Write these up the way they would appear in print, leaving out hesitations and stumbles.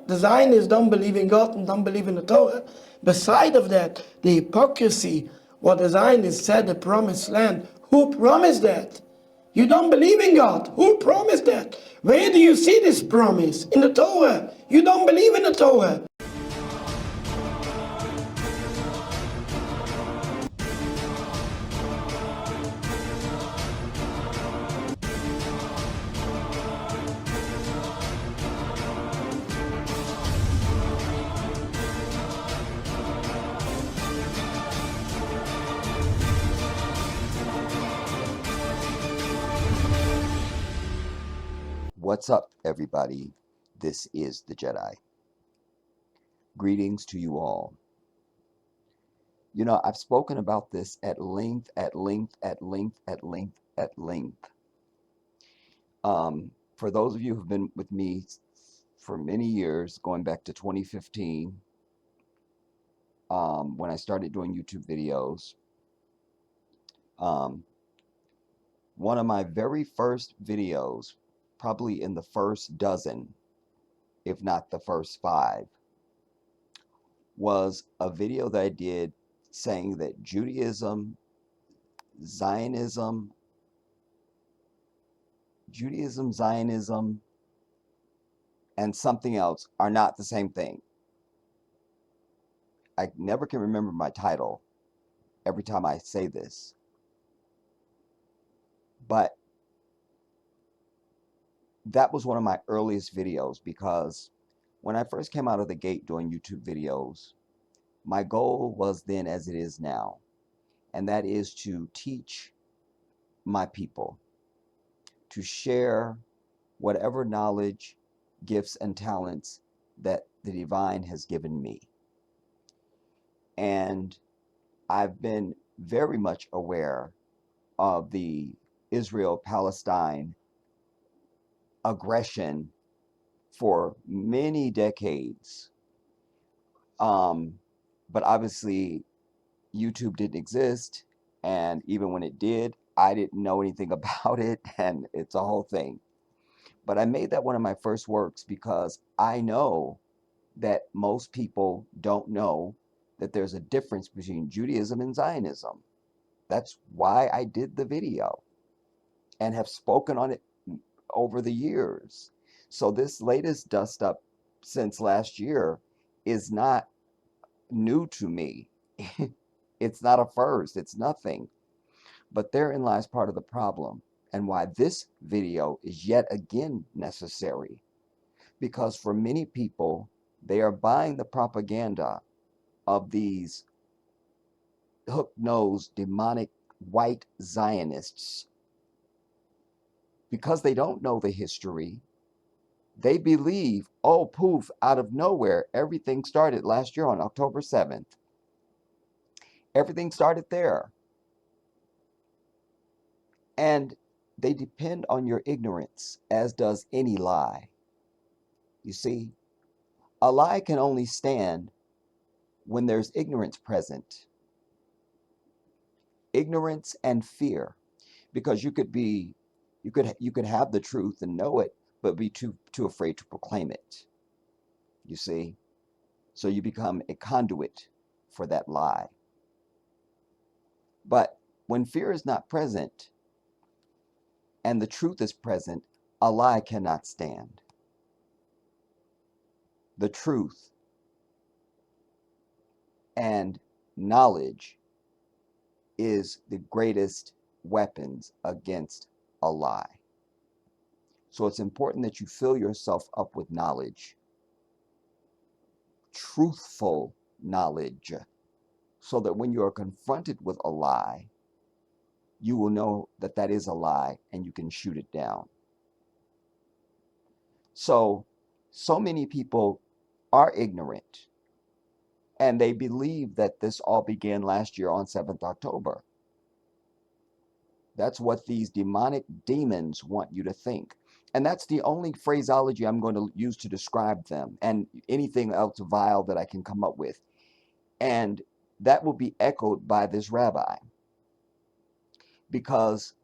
The Zionists don't believe in God and don't believe in the Torah. Beside of that, the hypocrisy, what the Zionists said, the promised land, who promised that? You don't believe in God. Who promised that? Where do you see this promise? In the Torah. You don't believe in the Torah. What's up, everybody? This is the Jedi. Greetings to you all. You know, I've spoken about this at length. For those of you who've been with me for many years, going back to 2015, when I started doing YouTube videos, one of my very first videos, probably in the first dozen, if not the first 5, was a video that I did saying that Judaism, Zionism, and something else are not the same thing. I never can remember my title every time I say this. But that was one of my earliest videos, because when I first came out of the gate doing YouTube videos, my goal was then, as it is now, and that is to teach my people, to share whatever knowledge, gifts, and talents that the divine has given me. And I've been very much aware of the Israel-Palestine aggression for many decades. But obviously, YouTube didn't exist, and even when it did, I didn't know anything about it, and it's a whole thing. But I made that one of my first works because I know that most people don't know that there's a difference between Judaism and Zionism. That's why I did the video and have spoken on it over the years. So this latest dust up since last year is not new to me. It's not a first, it's nothing. But therein lies part of the problem, and why this video is yet again necessary. Because for many people, they are buying the propaganda of these hook-nosed, demonic, white Zionists. Because they don't know the history, they believe, oh, poof, out of nowhere, everything started last year on October 7th. Everything started there. And they depend on your ignorance, as does any lie. You see, a lie can only stand when there's ignorance present. Ignorance and fear. Because you could have the truth and know it, but be too afraid to proclaim it. You see? So you become a conduit for that lie. But when fear is not present and the truth is present, a lie cannot stand. The truth and knowledge is the greatest weapons against a lie. So it's important that you fill yourself up with knowledge, truthful knowledge, so that when you are confronted with a lie, you will know that that is a lie and you can shoot it down. So many people are ignorant, and they believe that this all began last year on 7th October. That's what these demonic demons want you to think. And that's the only phraseology I'm going to use to describe them, and anything else vile that I can come up with. And that will be echoed by this rabbi. Because,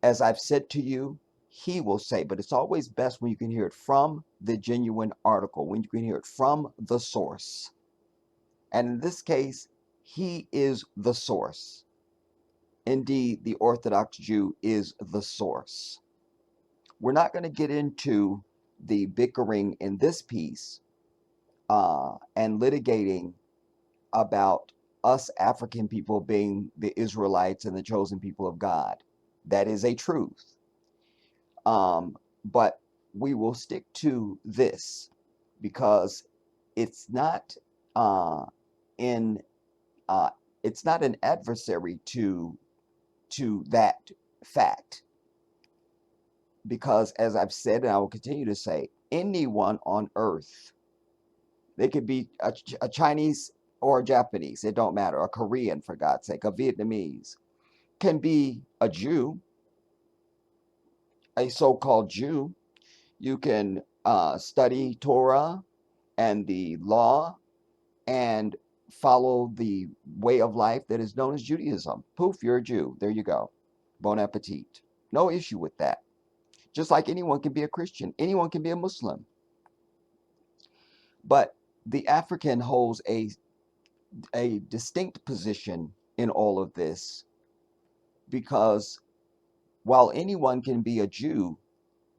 as I've said to you, he will say. But it's always best when you can hear it from the genuine article, when you can hear it from the source. And in this case, he is the source. Indeed, the Orthodox Jew is the source. We're not going to get into the bickering in this piece and litigating about us African people being the Israelites and the chosen people of God. That is a truth. But we will stick to this because it's not in it's not an adversary to that fact. Because as I've said, and I will continue to say, anyone on earth, they could be a Chinese or a Japanese, it don't matter, a Korean, for God's sake, a Vietnamese, can be a Jew, a so-called Jew. You can study Torah and the law and follow the way of life that is known as Judaism. Poof, you're a Jew. There you go. Bon appetit. No issue with that. Just like anyone can be a Christian, anyone can be a Muslim. But the African holds a distinct position in all of this, because while anyone can be a Jew,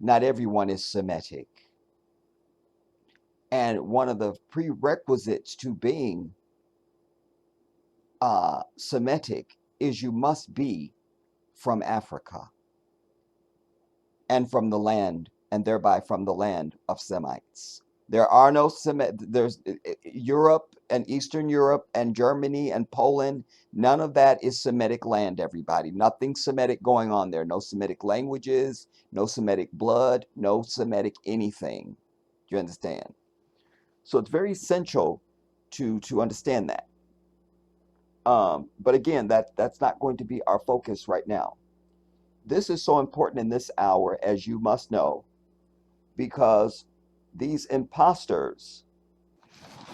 not everyone is Semitic. And one of the prerequisites to being Semitic is you must be from Africa and from the land, and thereby from the land of Semites. There are no there's Europe and Eastern Europe and Germany and Poland. None of that is Semitic land, everybody. Nothing Semitic going on there. No Semitic languages, no Semitic blood, no Semitic anything. Do you understand? So it's very essential to understand that. But again, that's not going to be our focus right now. This is so important in this hour, as you must know, because these imposters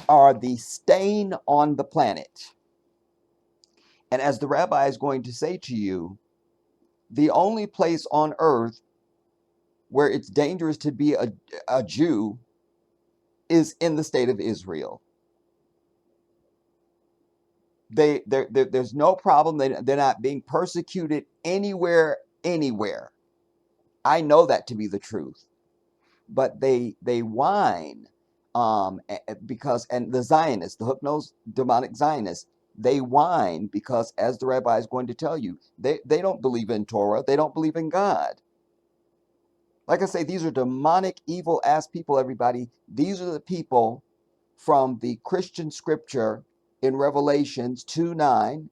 are the stain on the planet. And as the rabbi is going to say to you, the only place on earth where it's dangerous to be a Jew is in the state of Israel. There's no problem. They're not being persecuted anywhere. I know that to be the truth. But they whine because, and the Zionists, the hook-nosed demonic Zionists, they whine because, as the rabbi is going to tell you, they don't believe in Torah. They don't believe in God. Like I say, these are demonic, evil-ass people, everybody. These are the people from the Christian scripture in Revelations 2:9,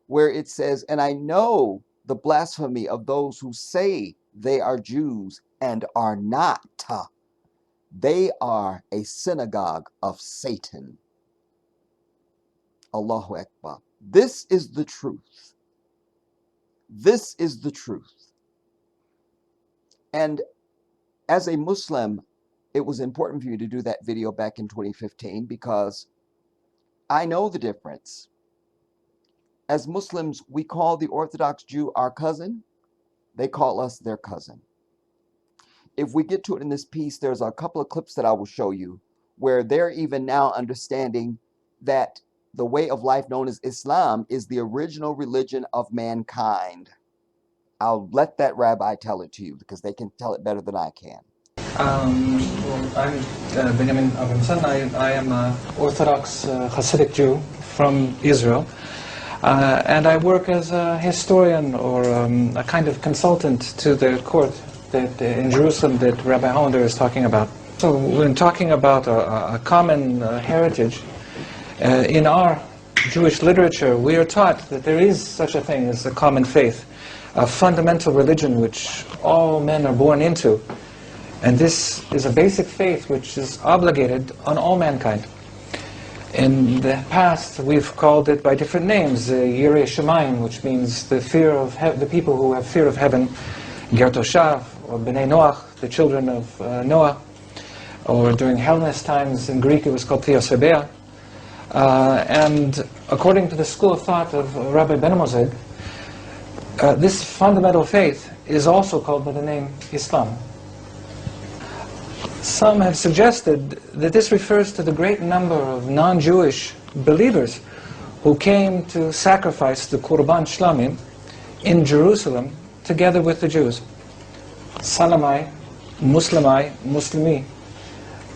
where it says, and I know the blasphemy of those who say they are Jews and are not. They are a synagogue of Satan. Allahu Akbar. This is the truth. This is the truth. And as a Muslim, it was important for you to do that video back in 2015 because I know the difference. As Muslims, we call the Orthodox Jew our cousin. They call us their cousin. If we get to it in this piece, there's a couple of clips that I will show you where they're even now understanding that the way of life known as Islam is the original religion of mankind. I'll let that rabbi tell it to you because they can tell it better than I can. Well, I'm Benjamin Abramson. I am an Orthodox Hasidic Jew from Israel. And I work as a historian or a kind of consultant to the court that in Jerusalem that Rabbi Hollander is talking about. So when talking about a common heritage, in our Jewish literature we are taught that there is such a thing as a common faith, a fundamental religion which all men are born into. And this is a basic faith which is obligated on all mankind. In the past, we've called it by different names, Yirei Shamayim, which means the fear of the people who have fear of heaven, Ger Toshav, or Bnei Noach, the children of Noah, or during Hellenist times in Greek it was called Theosebea. And according to the school of thought of Rabbi Ben Mosed, This fundamental faith is also called by the name Islam. Some have suggested that this refers to the great number of non-Jewish believers who came to sacrifice the Qurban Shlamim in Jerusalem together with the Jews. Salamai, Muslimai, Muslimi.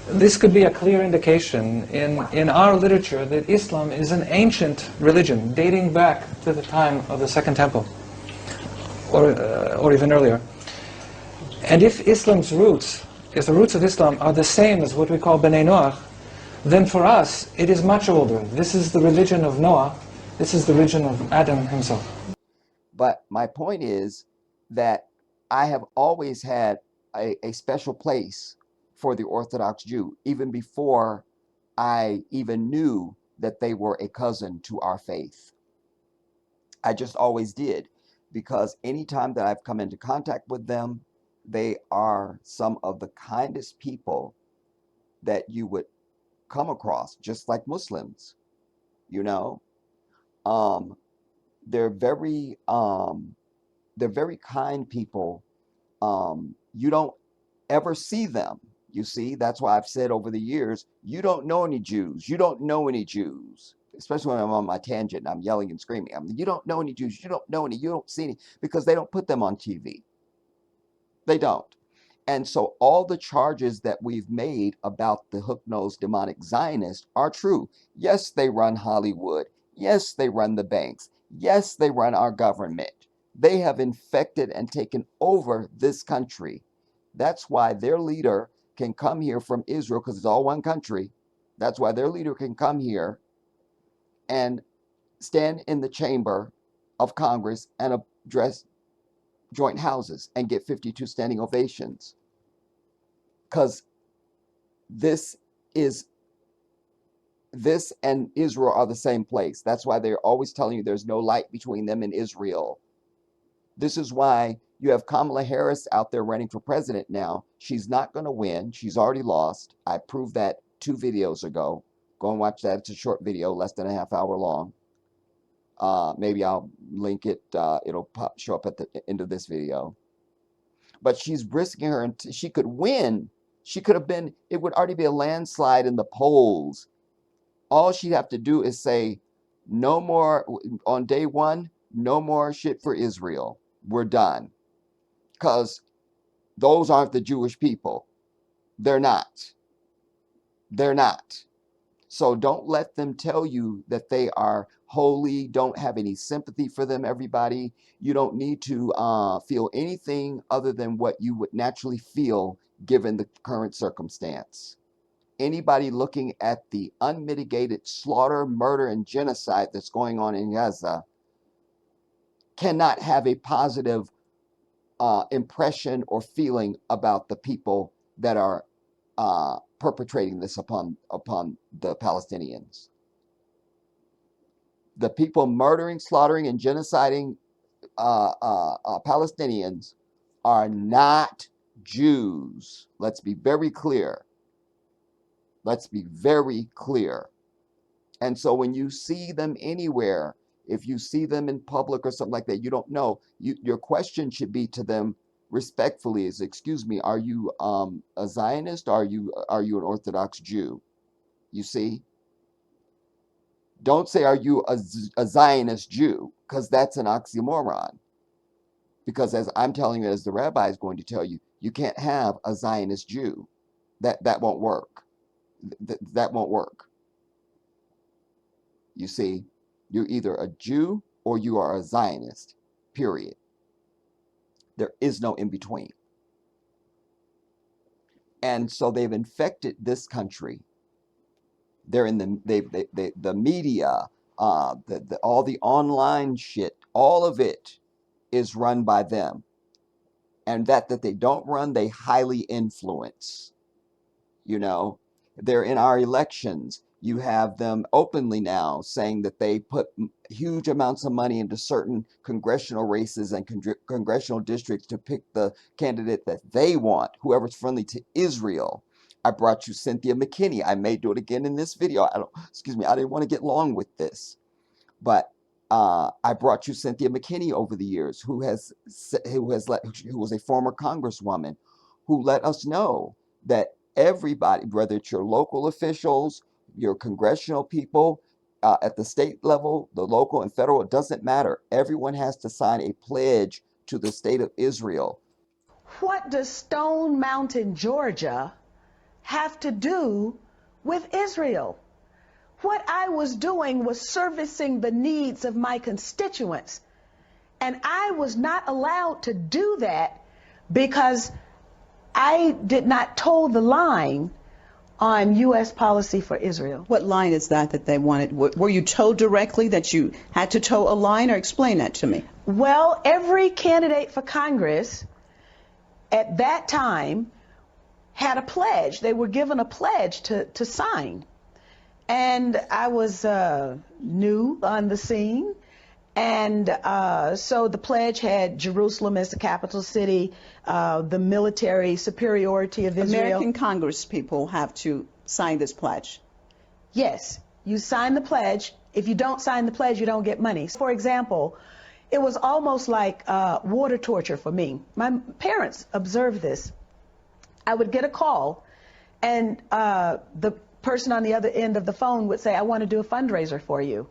This could be a clear indication in our literature that Islam is an ancient religion dating back to the time of the Second Temple, or even earlier. And if Islam's roots, if the roots of Islam are the same as what we call Bnei Noach, then for us it is much older. This is the religion of Noah. This is the religion of Adam himself. But my point is that I have always had a special place for the Orthodox Jew, even before I even knew that they were a cousin to our faith. I just always did, because anytime that I've come into contact with them, they are some of the kindest people that you would come across, just like Muslims, you know. They're very kind people. You don't ever see them. You see, that's why I've said over the years, you don't know any Jews. You don't know any Jews. Especially when I'm on my tangent and I'm yelling and screaming. You don't know any Jews. You don't know any. You don't see any, because they don't put them on TV. They don't. And so all the charges that we've made about the hook-nosed demonic Zionists are true. Yes, they run Hollywood. Yes, they run the banks. Yes, they run our government. They have infected and taken over this country. That's why their leader can come here from Israel, because it's all one country. That's why their leader can come here and stand in the chamber of Congress and address joint houses and get 52 standing ovations. Because this and Israel are the same place. That's why they're always telling you there's no light between them and Israel. This is why you have Kamala Harris out there running for president now. She's not going to win. She's already lost. I proved that 2 videos ago. Go and watch that. It's a short video, less than a half hour long. Maybe I'll link it. It'll show up at the end of this video. But she's risking her, and she could win. She could have been, it would already be a landslide in the polls. All she'd have to do is say, no more, on day 1, no more shit for Israel. We're done. Because those aren't the Jewish people. They're not. They're not. So don't let them tell you that they are holy. Don't have any sympathy for them, everybody. You don't need to feel anything other than what you would naturally feel given the current circumstance. Anybody looking at the unmitigated slaughter, murder, and genocide that's going on in Gaza cannot have a positive impression or feeling about the people that are perpetrating this upon the Palestinians. The people murdering, slaughtering, and genociding Palestinians are not Jews. Let's be very clear. Let's be very clear. And so when you see them anywhere, if you see them in public or something like that, you don't know. Your question should be to them respectfully is, excuse me, are you a Zionist? Or are you an Orthodox Jew? You see? Don't say, are you a Zionist Jew? Because that's an oxymoron. Because as I'm telling you, as the rabbi is going to tell you, you can't have a Zionist Jew. That won't work. That won't work. You see, you're either a Jew or you are a Zionist, period. There is no in between. And so they've infected this country. They're in the media, all the online shit, all of it is run by them. And that they don't run, they highly influence. You know, they're in our elections. You have them openly now saying that they put huge amounts of money into certain congressional races and congressional districts to pick the candidate that they want, whoever's friendly to Israel. I brought you Cynthia McKinney. I may do it again in this video. I didn't want to get long with this. But I brought you Cynthia McKinney over the years, who was a former congresswoman, who let us know that everybody, whether it's your local officials, your congressional people, at the state level, the local and federal, it doesn't matter. Everyone has to sign a pledge to the state of Israel. What does Stone Mountain, Georgia, have to do with Israel? What I was doing was servicing the needs of my constituents. And I was not allowed to do that because I did not toe the line on U.S. policy for Israel. What line is that they wanted? Were you told directly that you had to toe a line, or explain that to me? Well, every candidate for Congress at that time had a pledge. They were given a pledge to sign. And I was new on the scene. And so the pledge had Jerusalem as the capital city, the military superiority of Israel. American Congress people have to sign this pledge. Yes, you sign the pledge. If you don't sign the pledge, you don't get money. For example, it was almost like water torture for me. My parents observed this. I would get a call, and the person on the other end of the phone would say, I want to do a fundraiser for you.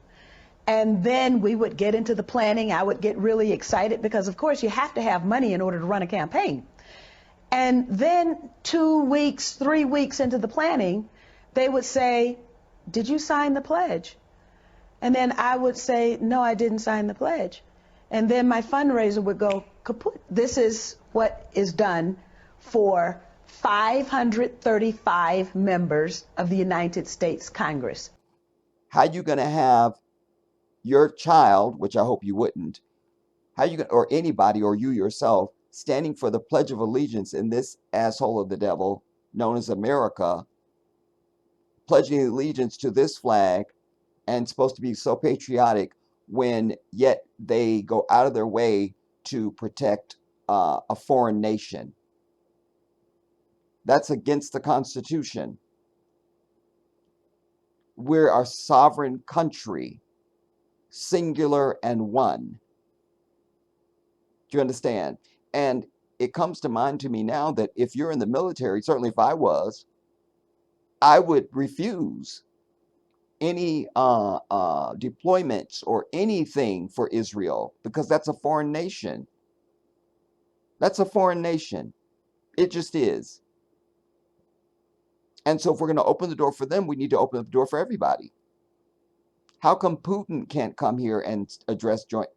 And then we would get into the planning. I would get really excited because, of course, you have to have money in order to run a campaign. And then 2 weeks, 3 weeks into the planning, they would say, did you sign the pledge? And then I would say, no, I didn't sign the pledge. And then my fundraiser would go kaput. This is what is done for 535 members of the United States Congress. How you going to have your child, which I hope you wouldn't, how you or anybody or you yourself standing for the Pledge of Allegiance in this asshole of the devil known as America, pledging allegiance to this flag and supposed to be so patriotic, when yet they go out of their way to protect a foreign nation? That's against the Constitution. We're a sovereign country, singular and one. Do you understand? And it comes to mind to me now that if you're in the military, certainly if I was, I would refuse any deployments or anything for Israel, because that's a foreign nation. That's a foreign nation. It just is. And so if we're going to open the door for them, we need to open the door for everybody. How come Putin can't come here and address joint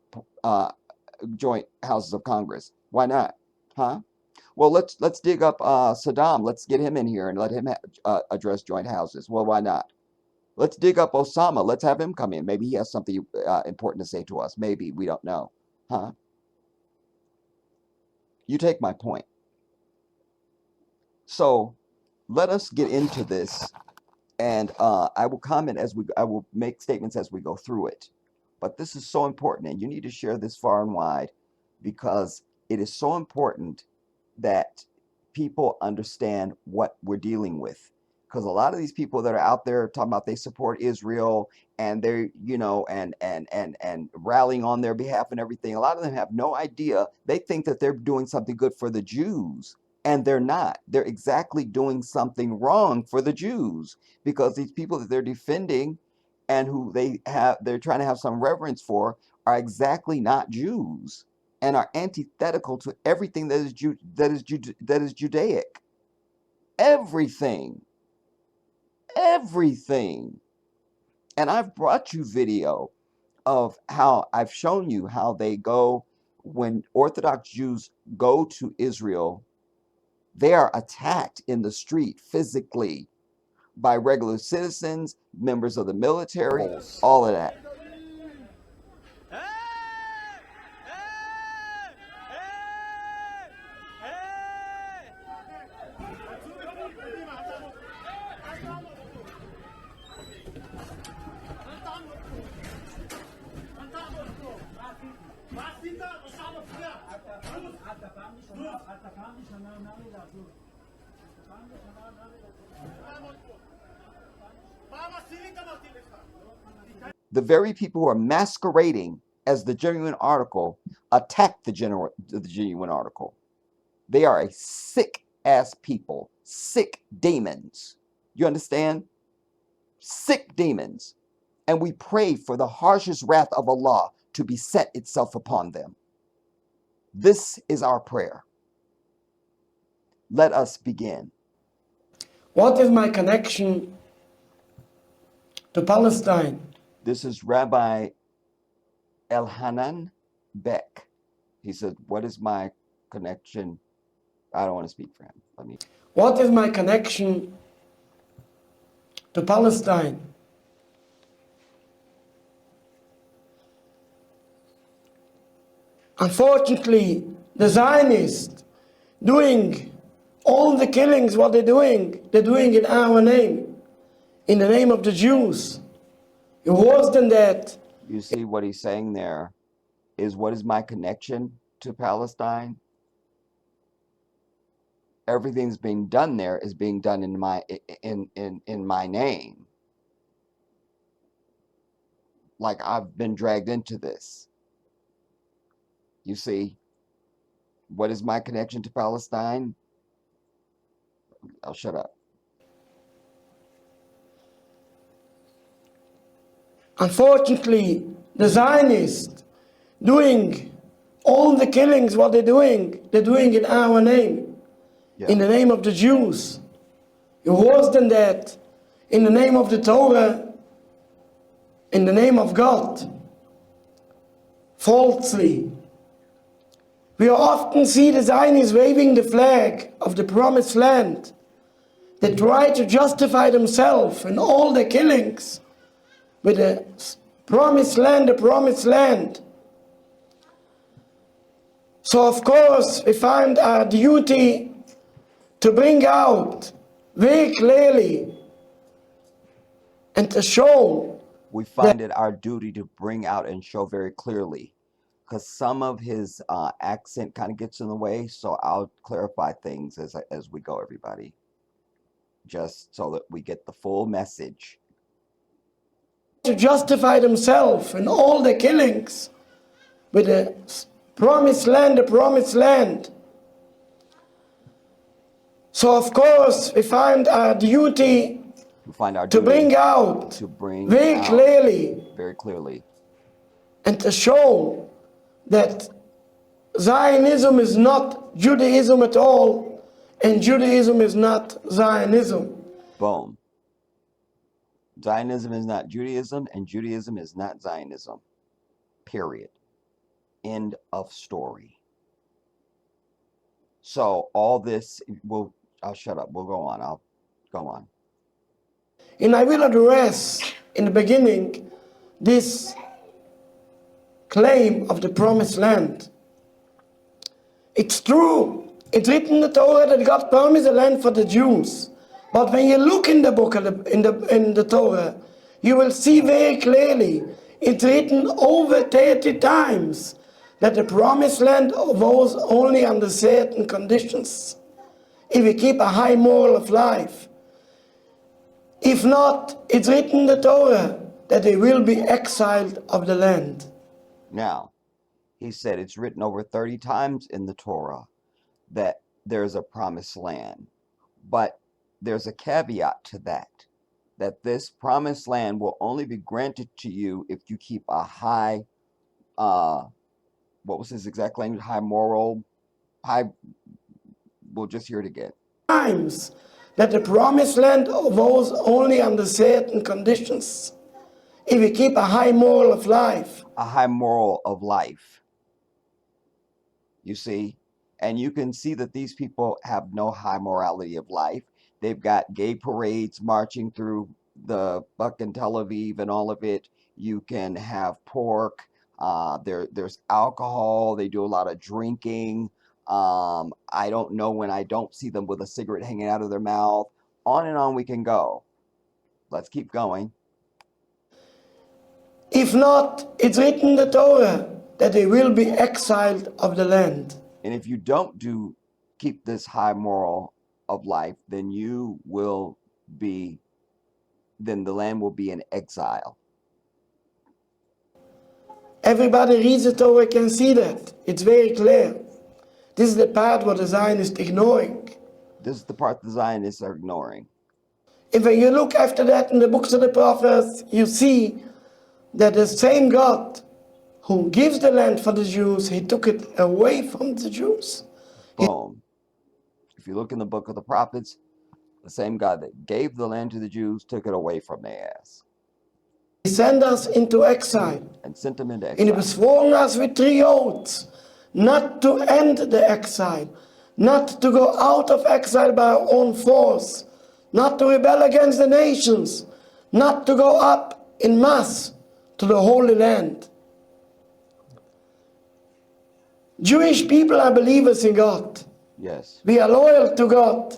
houses of Congress? Why not? Huh? Well, let's dig up Saddam. Let's get him in here and let him address joint houses. Well, why not? Let's dig up Osama. Let's have him come in. Maybe he has something important to say to us. Maybe. We don't know. Huh? You take my point. So let us get into this, and I will comment I will make statements as we go through it. But this is so important, and you need to share this far and wide, because it is so important that people understand what we're dealing with. Because a lot of these people that are out there talking about they support Israel and they're, and rallying on their behalf and everything, a lot of them have no idea. They think that they're doing something good for the Jews, and they're not. They're exactly doing something wrong for the Jews, because these people that they're defending and who they're trying to have some reverence for are exactly not Jews, and are antithetical to everything that is Judaic. Everything. And I've brought you video of how I've shown you how they go when Orthodox Jews go to Israel. They are attacked in the street physically by regular citizens, members of the military, all of that. The very people who are masquerading as the genuine article attack the genuine article. They are a sick ass people, sick demons. You understand? Sick demons. And we pray for the harshest wrath of Allah to be set itself upon them. This is our prayer. Let us begin. What is my connection to Palestine? This is Rabbi Elhanan Beck. He said, what is my connection? I don't want to speak for him. What is my connection to Palestine? Unfortunately, the Zionists doing all the killings, what they're doing in our name, in the name of the Jews. It worse than that. You see what he's saying there is, what is my connection to Palestine? Everything's being done there is being done in my name. Like I've been dragged into this. You see, what is my connection to Palestine? I'll shut up. Unfortunately, the Zionists doing all the killings, what they're doing in our name, in the name of the Jews. It worse than that, in the name of the Torah, in the name of God, falsely. We often see the Zionists waving the flag of the promised land. They try to justify themselves in all the killings with the promised land, the promised land. So of course we find our duty to bring out very clearly and to show. We find it our duty to bring out and show very clearly, because some of his accent kind of gets in the way, so I'll clarify things as we go, everybody, just so that we get the full message. To justify themselves in all the killings with the promised land, the promised land. So of course we find our duty to bring out very clearly and to show that Zionism is not Judaism at all, and Judaism is not Zionism. Boom. Zionism is not Judaism, and Judaism is not Zionism. Period. End of story. So all this, I'll shut up. We'll go on. I'll go on. And I will address in the beginning this claim of the promised land. It's true. It's written in the Torah that God promised a land for the Jews. But when you look in the book, in the Torah, you will see very clearly it's written over 30 times that the promised land was only under certain conditions. If we keep a high moral of life. If not, it's written in the Torah that they will be exiled of the land. Now, he said it's written over 30 times in the Torah that there's a promised land. But there's a caveat to that this promised land will only be granted to you if you keep a high, what was his exact language? We'll just hear it again. Times that the promised land was only under certain conditions. If we keep a high moral of life. A high moral of life. You see? And you can see that these people have no high morality of life. They've got gay parades marching through the fucking Tel Aviv and all of it. You can have pork. There's alcohol. They do a lot of drinking. I don't know when I don't see them with a cigarette hanging out of their mouth. On and on we can go. Let's keep going. If not, it's written in the Torah that they will be exiled of the land. And if you don't keep this high moral of life, then then the land will be in exile. Everybody reads the Torah can see that. It's very clear. This is the part what the Zionists ignoring. This is the part the Zionists are ignoring. If you look after that in the books of the prophets, you see that the same God who gives the land for the Jews, he took it away from the Jews. Boom. If you look in the book of the prophets, the same God that gave the land to the Jews took it away from their ass He sent us into exile. and sent them into And he exile. besworn us with 3 oaths, not to end the exile, not to go out of exile by our own force, not to rebel against the nations, not to go up in mass to the Holy Land. Jewish people are believers in God. Yes. We are loyal to God.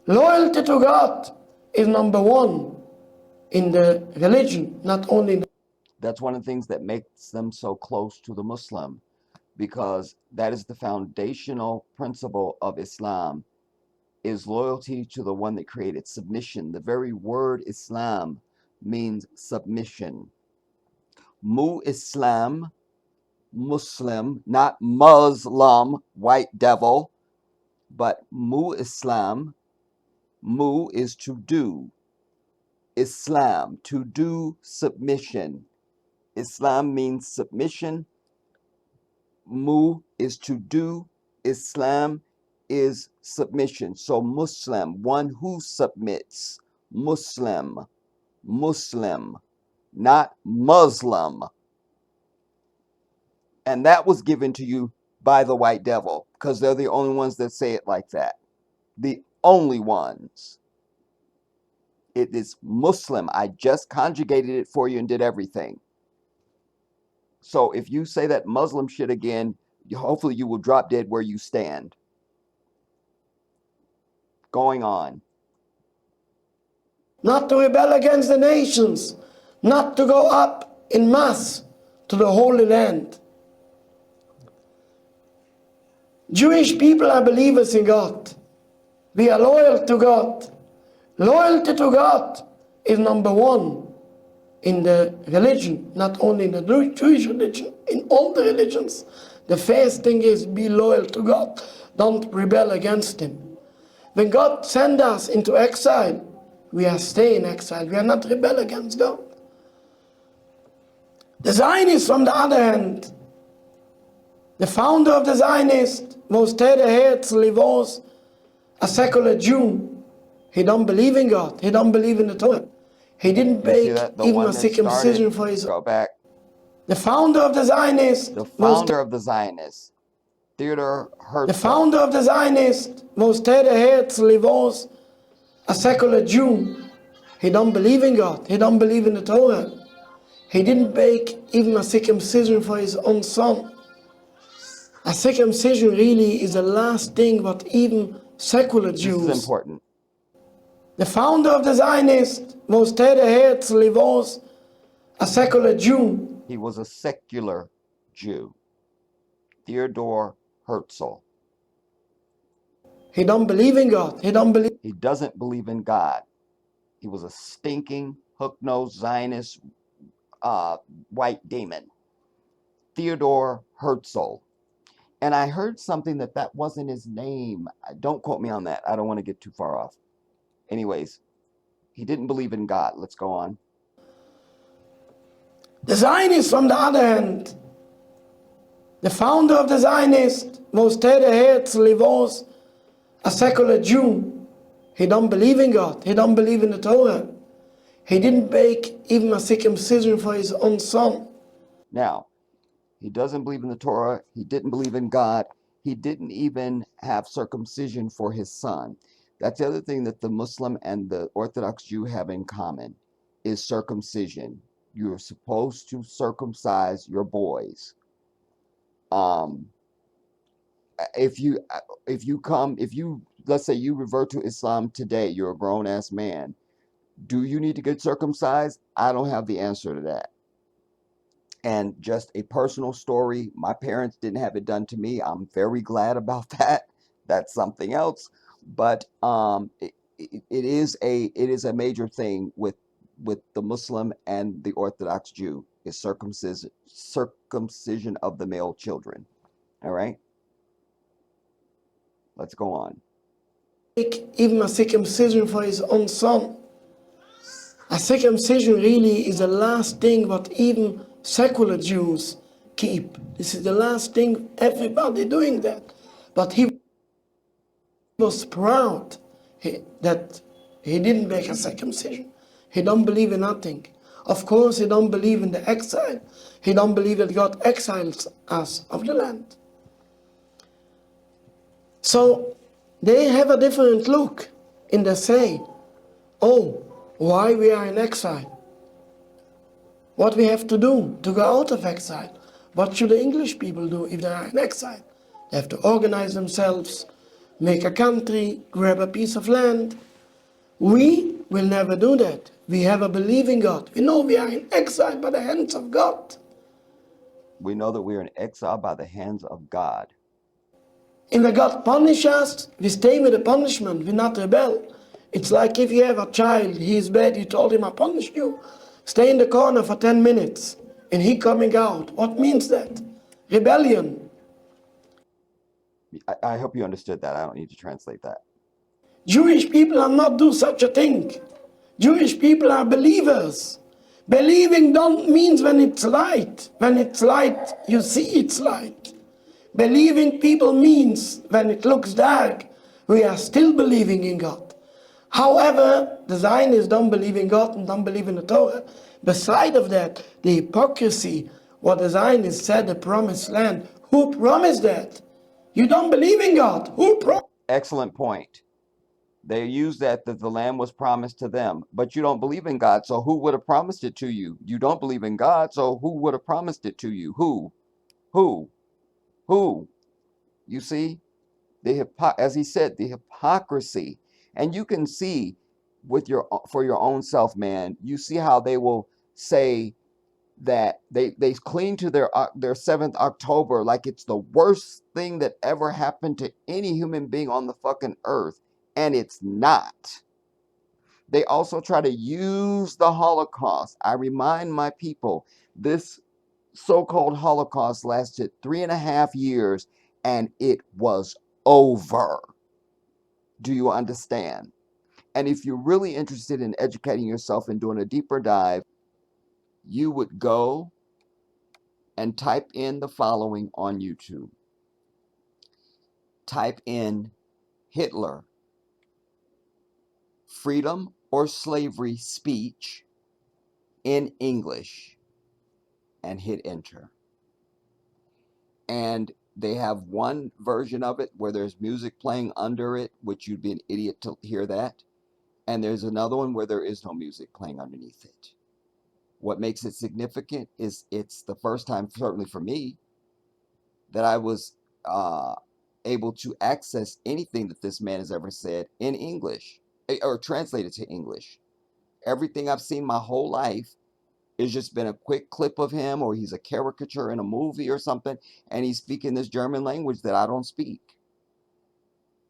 Loyalty to God is number 1 in the religion, not only in the That's one of the things that makes them so close to the Muslim, because that is the foundational principle of Islam, is loyalty to the one that created submission. The very word Islam means submission. Mu Islam, Muslim, not Muslim, white devil, but Mu Islam. Mu is to do. Islam, to do submission. Islam means submission. Mu is to do. Islam is submission. So Muslim, one who submits. Muslim, Muslim, not Muslim. And that was given to you by the white devil, because they're the only ones that say it like that. The only ones. It is Muslim. I just conjugated it for you and did everything. So if you say that Muslim shit again, hopefully you will drop dead where you stand. Going on. not to rebel against the nations, not to go up in mass to the Holy Land. Jewish people are believers in God. We are loyal to God. Loyalty to God is number 1 in the religion, not only in the Jewish religion, in all the religions. The first thing is be loyal to God. Don't rebel against Him. When God sends us into exile, we are staying in exile. We are not rebel against God. The Zionists, on the other hand, the founder of the Zionists was Ted Herzl, was a secular Jew. He don't believe in God. He don't believe in the Torah. He didn't You see make that? The even one a that circumcision started, for his. go back. The founder of the Zionists The was founder of the Zionists, Theodor Herzl. the founder of the Zionists was Ted Herzl, was a secular Jew. He don't believe in God. He don't believe in the Torah. He didn't make even a circumcision for his own son. A circumcision really is the last thing what even secular This Jews. is important. The founder of the Zionists was Ted Herzl, was a secular Jew. He was a secular Jew. Theodor Herzl. He don't believe in God. He don't believe. He doesn't believe in God. He was a stinking, hook-nosed Zionist white demon. Theodor Herzl. And I heard something that wasn't his name. Don't quote me on that. I don't want to get too far off. Anyways, he didn't believe in God. Let's go on. The Zionists, on the other hand, the founder of the Zionists was Ted Herzl, was a secular Jew. He don't believe in God. He don't believe in the Torah. He didn't make even a circumcision for his own son. Now, he doesn't believe in the Torah. He didn't believe in God. He didn't even have circumcision for his son. That's the other thing that the Muslim and the Orthodox Jew have in common, is circumcision. You're supposed to circumcise your boys. If you let's say you revert to Islam today, you're a grown-ass man. Do you need to get circumcised? I don't have the answer to that. And just a personal story, my parents didn't have it done to me. I'm very glad about that. That's something else. But it is a major thing with the Muslim and the Orthodox Jew. is circumcision of the male children. All right, let's go on. Even a circumcision for his own son. A circumcision really is the last thing what even secular Jews keep. This is the last thing, everybody doing that. But he was proud that he didn't make a circumcision. He don't believe in nothing. Of course, he don't believe in the exile. He don't believe that God exiles us of the land. So they have a different look in the say, oh, why we are in exile? What we have to do to go out of exile? What should the English people do if they are in exile? They have to organize themselves, make a country, grab a piece of land. We will never do that. We have a believing God. We know we are in exile by the hands of God. We know that we are in exile by the hands of God. And when God punishes us, we stay with the punishment, we not rebel. It's like if you have a child, he is bad, you told him, I punish you. Stay in the corner for 10 minutes, and he coming out. What means that? Rebellion. I hope you understood that. I don't need to translate that. Jewish people are not do such a thing. Jewish people are believers. Believing don't means when it's light. When it's light, you see it's light. Believing people means when it looks dark, we are still believing in God. However, the Zionists don't believe in God and don't believe in the Torah. Beside of that, the hypocrisy, what the Zionists said, the promised land, who promised that? You don't believe in God. Who promised? Excellent point. They use that the land was promised to them, but you don't believe in God, so who would have promised it to you? You don't believe in God, so who would have promised it to you? Who? Who? Who? You see, as he said, the hypocrisy, and you can see with for your own self, man. You see how they will say that they cling to their 7th October like it's the worst thing that ever happened to any human being on the fucking earth, and it's not. They also try to use the Holocaust. I remind my people, this so-called Holocaust lasted 3.5 years and it was over. Do you understand? And if you're really interested in educating yourself and doing a deeper dive, you would go and type in the following on YouTube. Type in Hitler, freedom or slavery speech in English, and hit enter. And they have one version of it where there's music playing under it, which you'd be an idiot to hear that. And there's another one where there is no music playing underneath it. What makes it significant is it's the first time, certainly for me, that I was able to access anything that this man has ever said in English or translated to English. Everything I've seen my whole life has just been a quick clip of him, or he's a caricature in a movie or something, and he's speaking this German language that I don't speak.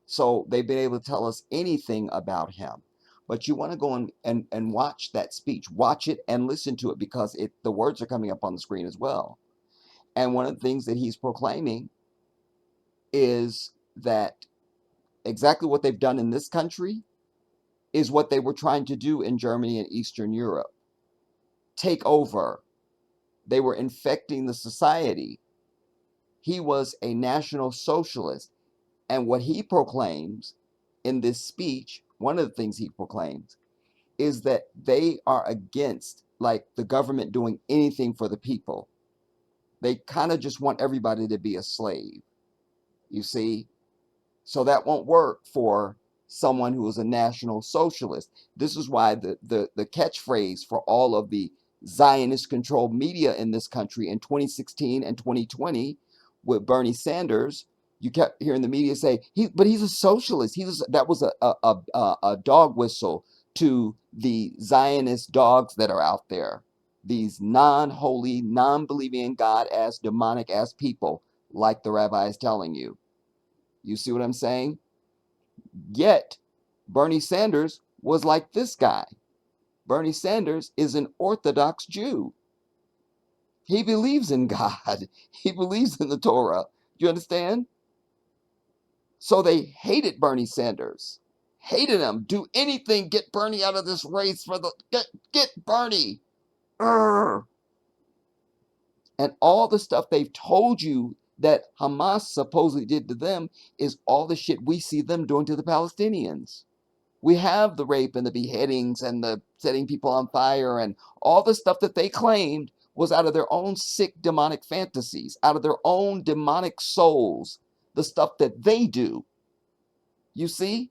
So they've been able to tell us anything about him. But you want to go and watch that speech. Watch it and listen to it, because the words are coming up on the screen as well. And one of the things that he's proclaiming is that exactly what they've done in this country is what they were trying to do in Germany and Eastern Europe. Take over. They were infecting the society. He was a National Socialist. And what he proclaims in this speech, one of the things he proclaims, is that they are against like the government doing anything for the people. They kind of just want everybody to be a slave, you see? So that won't work for someone who is a National Socialist. This is why the catchphrase for all of the Zionist-controlled media in this country in 2016 and 2020 with Bernie Sanders, you kept hearing the media say, but he's a socialist. That was a dog whistle to the Zionist dogs that are out there. These non-holy, non-believing in God ass, demonic ass people, like the rabbi is telling you. You see what I'm saying? Yet, Bernie Sanders was like this guy. Bernie Sanders is an Orthodox Jew. He believes in God. He believes in the Torah. You understand? So they hated Bernie Sanders. Hated him. Do anything. Get Bernie out of this race for the get Bernie. Urgh. And all the stuff they've told you that Hamas supposedly did to them is all the shit we see them doing to the Palestinians. We have the rape and the beheadings and the setting people on fire and all the stuff that they claimed was out of their own sick demonic fantasies, out of their own demonic souls, the stuff that they do. You see?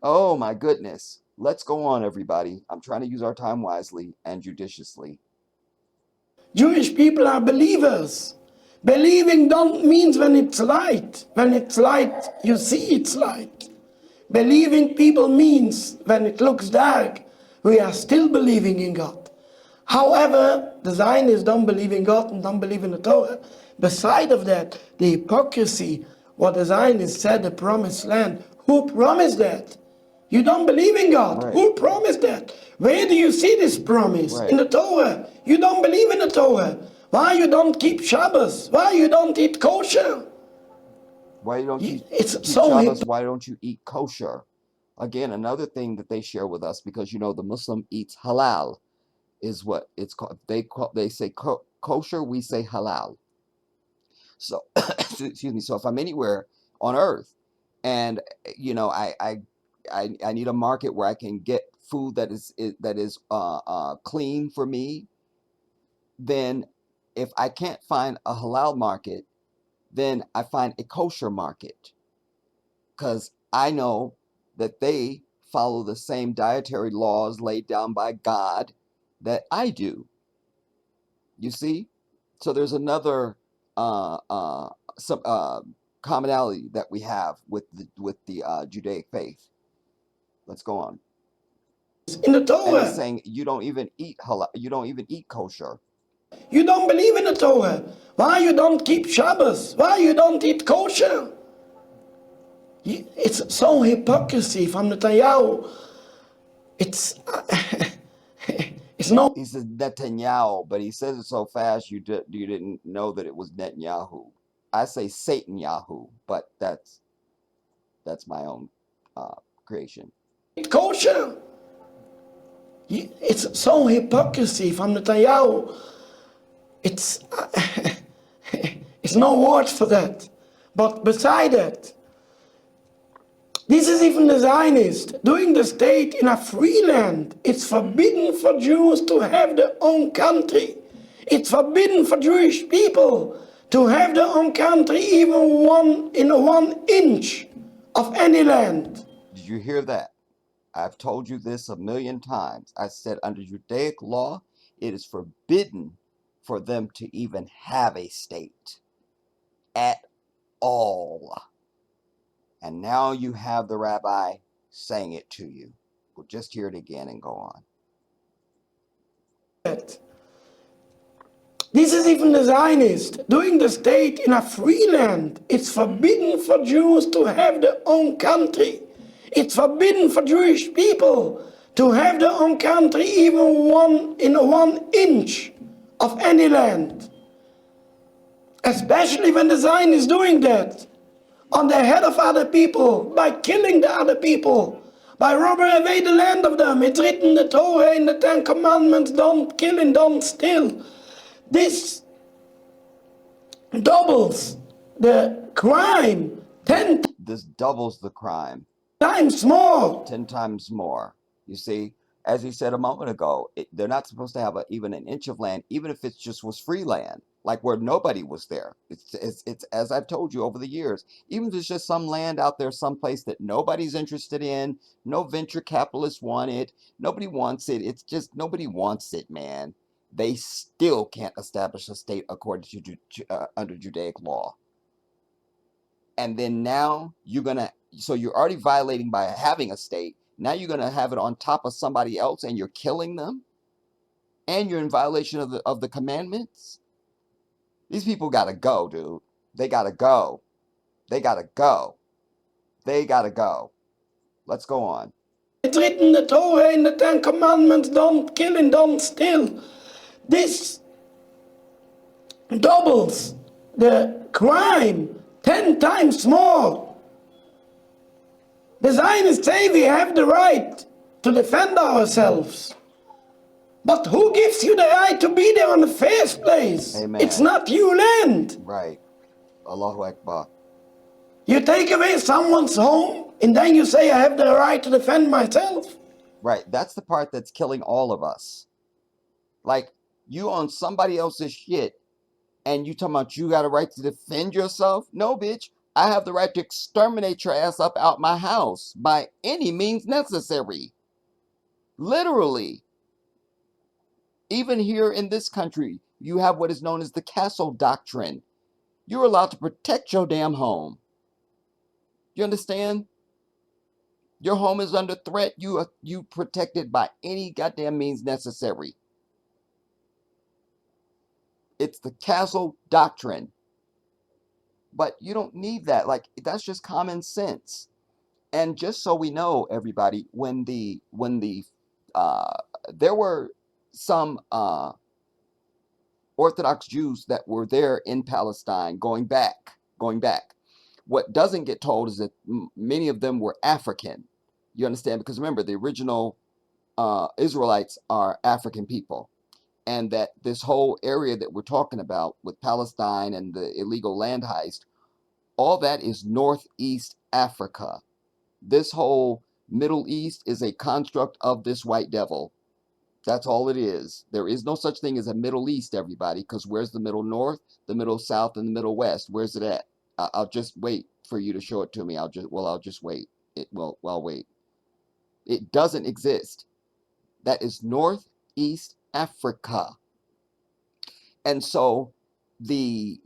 Oh my goodness. Let's go on, everybody. I'm trying to use our time wisely and judiciously. Jewish people are believers. Believing don't mean when it's light. When it's light, you see it's light. Believing people means when it looks dark, we are still believing in God. However, the Zionists don't believe in God and don't believe in the Torah. Beside of that, the hypocrisy, what the Zionists said, the promised land, who promised that? You don't believe in God. Right. Who promised that? Where do you see this promise? Right. In the Torah. You don't believe in the Torah. Why you don't keep Shabbos? Why you don't eat kosher? Why don't you It's keep so Shabbos? Why don't you eat kosher? Again, another thing that they share with us, because you know the Muslim eats halal, is what it's called. They say kosher, we say halal. So excuse me. So if I'm anywhere on earth, and you know I need a market where I can get food that is clean for me, then if I can't find a halal market, then I find a kosher market, because I know that they follow the same dietary laws laid down by God that I do. You see? So there's another some commonality that we have with the Judaic faith. Let's go on. in the And Torah. it's saying you don't even eat halal, you don't even eat kosher. You don't believe in the Torah. Why you don't keep Shabbos? Why you don't eat kosher? It's so hypocrisy from Netanyahu. It's it's no. He says Netanyahu, but he says it so fast you didn't know that it was Netanyahu. I say Satan Yahoo, but that's my own creation. Kosher. It's so hypocrisy from Netanyahu. It's it's no words for that. But beside that, this is even the Zionists doing the state in a free land. It's forbidden for Jews to have their own country. It's forbidden for Jewish people to have their own country, even 1 inch of any land. Did you hear that? I've told you this a million times. I said under Judaic law, it is forbidden for them to even have a state at all. And now you have the rabbi saying it to you. We'll just hear it again and go on. This is even the Zionists doing the state in a free land. It's forbidden for Jews to have their own country. It's forbidden for Jewish people to have their own country, even 1 inch of any land. Especially when the Zionists is doing that on the head of other people, by killing the other people, by robbing away the land of them. It's written in the Torah, in the 10 Commandments, don't kill and don't steal. This doubles the crime 10 This doubles the crime. times more. 10 times more. You see, as he said a moment ago, they're not supposed to have even an inch of land, even if it just was free land, like where nobody was there. It's as I've told you over the years, even if it's just some land out there someplace that nobody's interested in, no venture capitalists want it, nobody wants it, it's just nobody wants it, man. They still can't establish a state according to under Judaic law. And then now so you're already violating by having a state. Now you're going to have it on top of somebody else and you're killing them. And you're in violation of the commandments. These people got to go, dude. They got to go. They got to go. They got to go. Let's go on. It's written in the Torah, in the Ten Commandments, don't kill and don't steal. This doubles the crime 10 times more. The Zionists say we have the right to defend ourselves. But who gives you the right to be there in the first place? Amen. It's not your land. Right. Allahu Akbar. You take away someone's home and then you say I have the right to defend myself. Right. That's the part that's killing all of us. Like, you on somebody else's shit and you talking about you got a right to defend yourself? No, bitch. I have the right to exterminate your ass up out my house by any means necessary. Literally. Even here in this country, you have what is known as the castle doctrine. You're allowed to protect your damn home. You understand? Your home is under threat. You protect it by any goddamn means necessary. It's the castle doctrine. But you don't need that. Like, that's just common sense. And just so we know, everybody, when there were some Orthodox Jews that were there in Palestine going back. What doesn't get told is that many of them were African. You understand? Because remember, the original Israelites are African people. And that this whole area that we're talking about with Palestine and the illegal land heist, all that is Northeast Africa. This whole Middle East is a construct of this white devil. That's all it is. There is no such thing as a Middle East, everybody, because where's the Middle North, the Middle South, and the Middle West? Where's it at? I'll just wait for you to show it to me. I'll just wait. I'll wait. It doesn't exist. That is Northeast Africa. And so the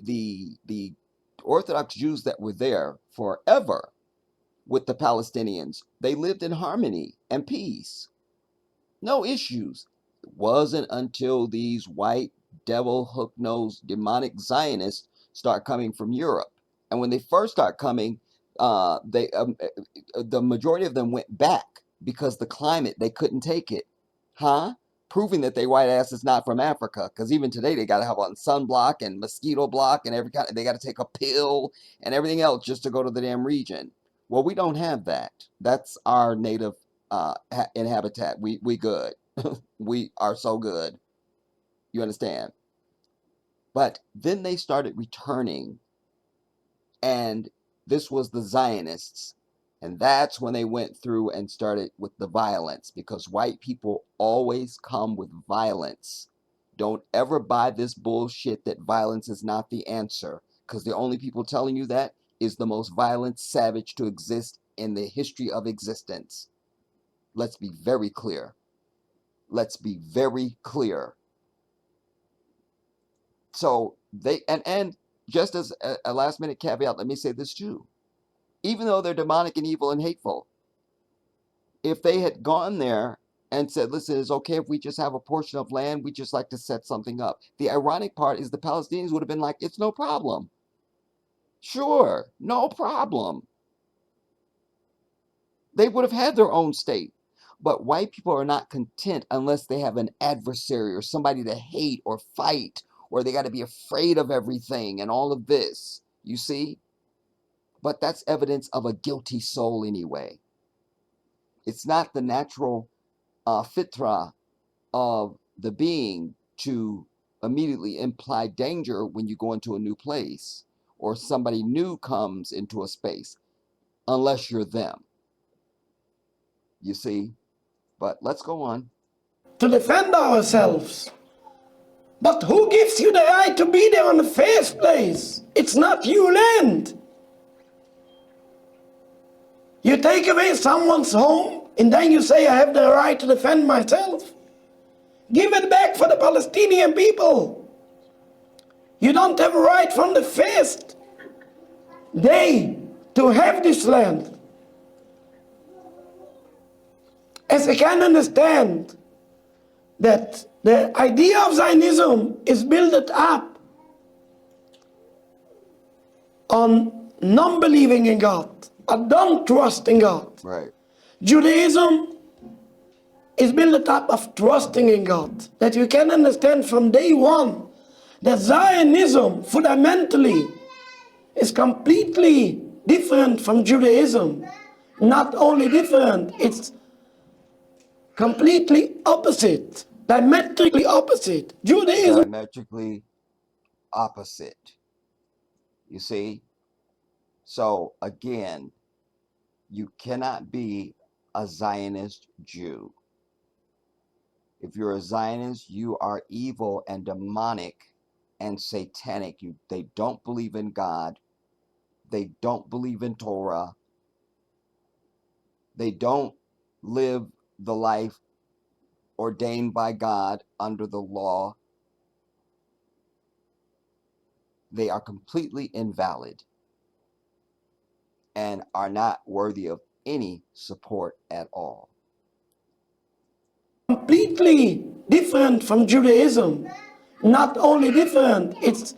Orthodox Jews that were there forever with the Palestinians, they lived in harmony and peace. No issues. It wasn't until these white devil hook-nosed demonic Zionists start coming from Europe. And when they first start coming, the majority of them went back because the climate, they couldn't take it. Proving that they white ass is not from Africa, because even today they got to have on sunblock and mosquito block and every kind. They got to take a pill and everything else just to go to the damn region. Well, we don't have that. That's our native habitat. We good. We are so good. You understand? But then they started returning, and this was the Zionists. And that's when they went through and started with the violence, because white people always come with violence. Don't ever buy this bullshit that violence is not the answer, because the only people telling you that is the most violent savage to exist in the history of existence. Let's be very clear. Let's be very clear. So they, and just as a last minute caveat, let me say this too. Even though they're demonic and evil and hateful, if they had gone there and said, listen, it's okay if we just have a portion of land, we just like to set something up. The ironic part is the Palestinians would have been like, it's no problem. Sure, no problem. They would have had their own state. But white people are not content unless they have an adversary or somebody to hate or fight, or they got to be afraid of everything and all of this. You see? But that's evidence of a guilty soul anyway. It's not the natural fitra of the being to immediately imply danger when you go into a new place or somebody new comes into a space, unless you're them. You see? But let's go on. To defend ourselves. But who gives you the right to be there in the first place? It's not your land. You take away someone's home and then you say I have the right to defend myself. Give it back for the Palestinian people. You don't have a right from the first day to have this land. As I can understand that the idea of Zionism is built up on non-believing in God. I don't trust in God. Right. Judaism is built a type of trusting in God. That you can understand from day one that Zionism fundamentally is completely different from Judaism. Not only different, it's completely opposite, diametrically opposite. Judaism Diametrically opposite. You see? So again, you cannot be a Zionist Jew. If you're a Zionist, you are evil and demonic and satanic. They don't believe in God. They don't believe in Torah. They don't live the life ordained by God under the law. They are completely invalid and are not worthy of any support at all. completely different from Judaism. Not only different, it's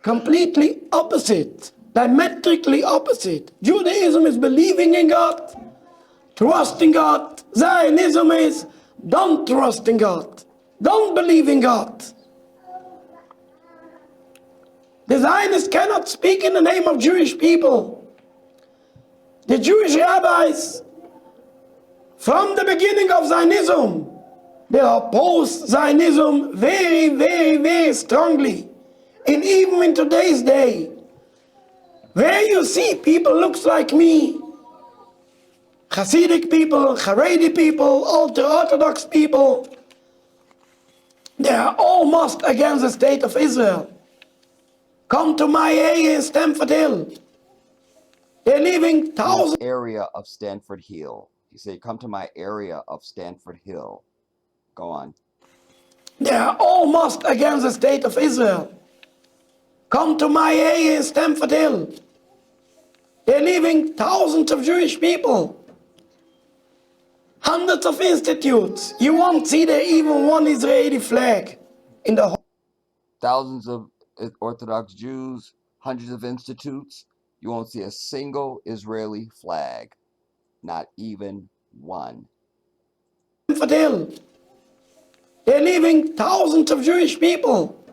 completely opposite, diametrically opposite. Judaism is believing in God, trusting God. Zionism is don't trust in God, don't believe in God. The Zionists cannot speak in the name of Jewish people. The Jewish rabbis, from the beginning of Zionism, they oppose Zionism very, very, very strongly. And even in today's day, where you see people looks like me, Hasidic people, Haredi people, ultra-Orthodox people, they are almost against the state of Israel. Come to my area in Stamford Hill. They're leaving thousands. Area of Stanford Hill. You say, come to my area of Stanford Hill. Go on. They are almost against the state of Israel. Come to my area in Stamford Hill. They're leaving thousands of Jewish people. Hundreds of institutes. You won't see there even one Israeli flag in the whole. Thousands of Orthodox Jews, hundreds of institutes. You won't see a single Israeli flag. Not even one. Stamford Hill. They're leaving thousands of Jewish people.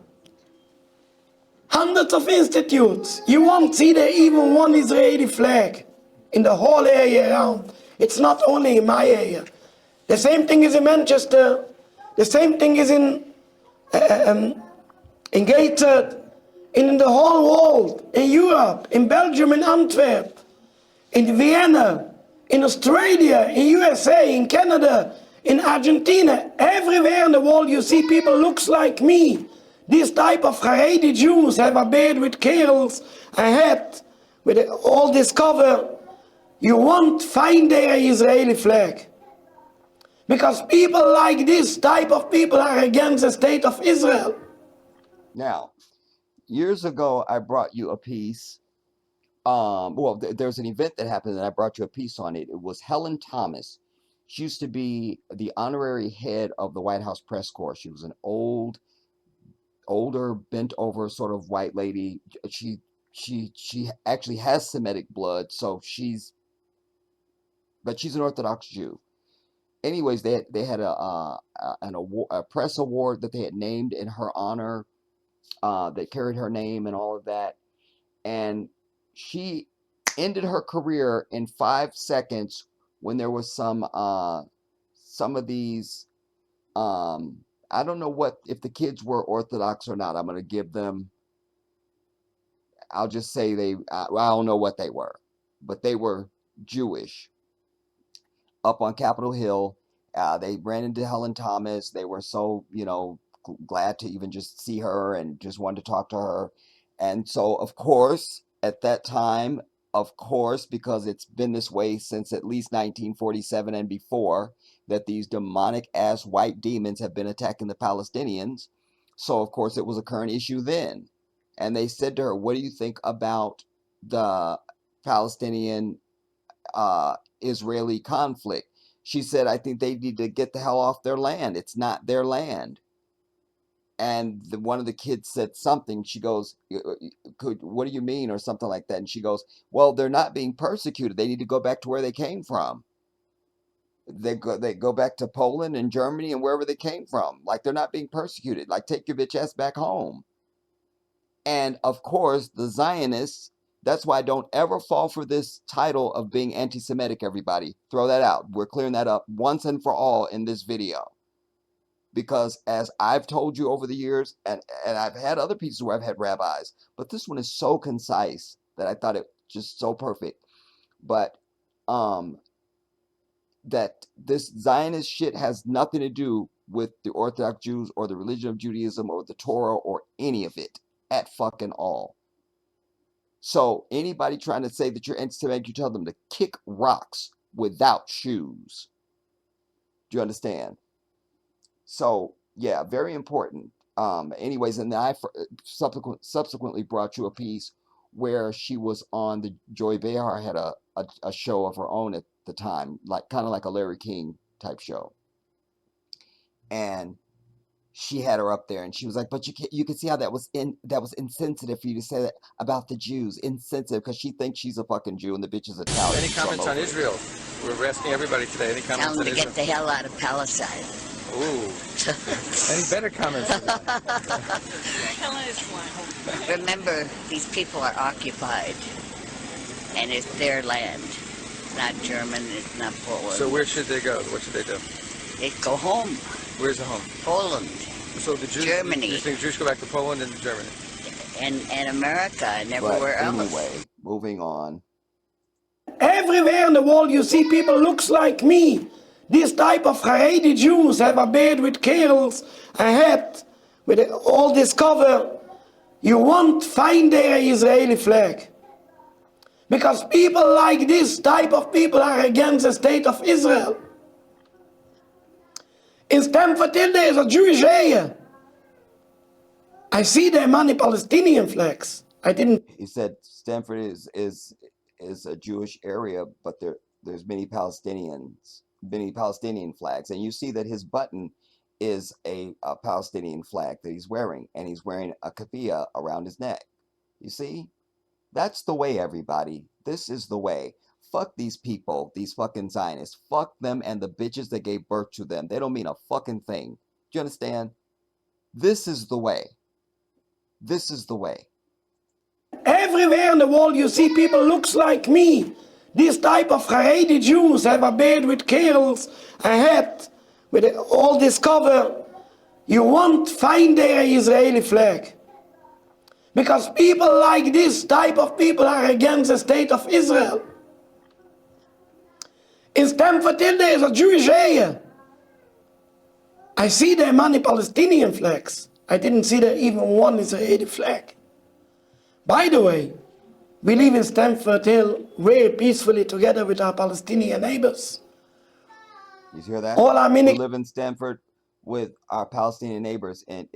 Hundreds of institutes. You won't see there even one Israeli flag in the whole area around. It's not only in my area. The same thing is in Manchester. The same thing is in Gateshead, in the whole world, in Europe, in Belgium, in Antwerp, in Vienna, in Australia, in USA, in Canada, in Argentina. Everywhere in the world you see people looks like me. This type of Haredi Jews have a beard with curls, a hat, with all this cover. You won't find there an Israeli flag. Because people like this type of people are against the state of Israel. Now, years ago, I brought you a piece. There's an event that happened and I brought you a piece on it. It was Helen Thomas. She used to be the honorary head of the White House press corps. She was an older, bent over sort of white lady. She actually has Semitic blood, so she's an Orthodox Jew. Anyways, they had a press award that they had named in her honor, that carried her name and all of that, and she ended her career in 5 seconds when there was some of these I don't know if the kids were Orthodox or not. I'm going to give them, I'll just say I don't know what they were, but they were Jewish. Up on Capitol Hill, they ran into Helen Thomas. They were so, glad to even just see her and just wanted to talk to her. And so, of course, at that time, because it's been this way since at least 1947 and before, that these demonic ass white demons have been attacking the Palestinians. So, of course, it was a current issue then. And they said to her, what do you think about the Palestinian Israeli conflict? She said, I think they need to get the hell off their land. It's not their land. And one of the kids said something. She goes, what do you mean? Or something like that. And she goes, well, they're not being persecuted. They need to go back to where they came from. they go back to Poland and Germany and wherever they came from. Like, they're not being persecuted. Like, take your bitch ass back home. And of course, the Zionists, that's why don't ever fall for this title of being anti-Semitic, everybody. Throw that out. We're clearing that up once and for all in this video. Because as I've told you over the years, and I've had other pieces where I've had rabbis, but this one is so concise that I thought it just so perfect. But that this Zionist shit has nothing to do with the Orthodox Jews or the religion of Judaism or the Torah or any of it at fucking all. So anybody trying to say that you're anti-Semitic, you tell them to kick rocks without shoes. Do you understand? So yeah, very important. Anyways, and I subsequently brought you a piece where she was on the Joy Behar had a show of her own at the time, like kind of like a Larry King type show, and she had her up there, and she was like, "But you can see how that was insensitive for you to say that about the Jews, insensitive because she thinks she's a fucking Jew and the bitch is Italian." Any comments on Israel? We're asking everybody today. Any comments Tell on them to Israel? get the hell out of Palestine. Ooh. Any better comments? Remember, these people are occupied, and it's their land. It's not German, it's not Poland. So where should they go? What should they do? They go home. Where's the home? Poland. So the Jews, Germany. You think Jews go back to Poland and Germany? And America and everywhere But else. anyway, moving on. Everywhere in the world you see people looks like me. This type of Haredi Jews have a beard with curls, a hat with all this cover. You won't find there an Israeli flag. Because people like this type of people are against the state of Israel. In Stamford Hill there is a Jewish area. I see there many Palestinian flags. I didn't. He said Stanford is a Jewish area, but there's many Palestinian flags, and you see that his button is a Palestinian flag that he's wearing, and he's wearing a keffiyeh around his neck. You see, that's the way, everybody. This is the way. Fuck these people, these fucking Zionists. Fuck them and the bitches that gave birth to them. They don't mean a fucking thing. Do you understand? This is the way. This is the way. Everywhere in the world you see people looks like me. This type of Haredi Jews have a beard with curls, a hat with all this cover. You won't find there an Israeli flag. Because people like this type of people are against the state of Israel. In Stamford Hill there is a Jewish area. I see there many Palestinian flags. I didn't see there even one Israeli flag. By the way, we live in Stamford Hill very peacefully together with our Palestinian neighbors. You hear that? All our We mini live in Stanford with our Palestinian neighbors, and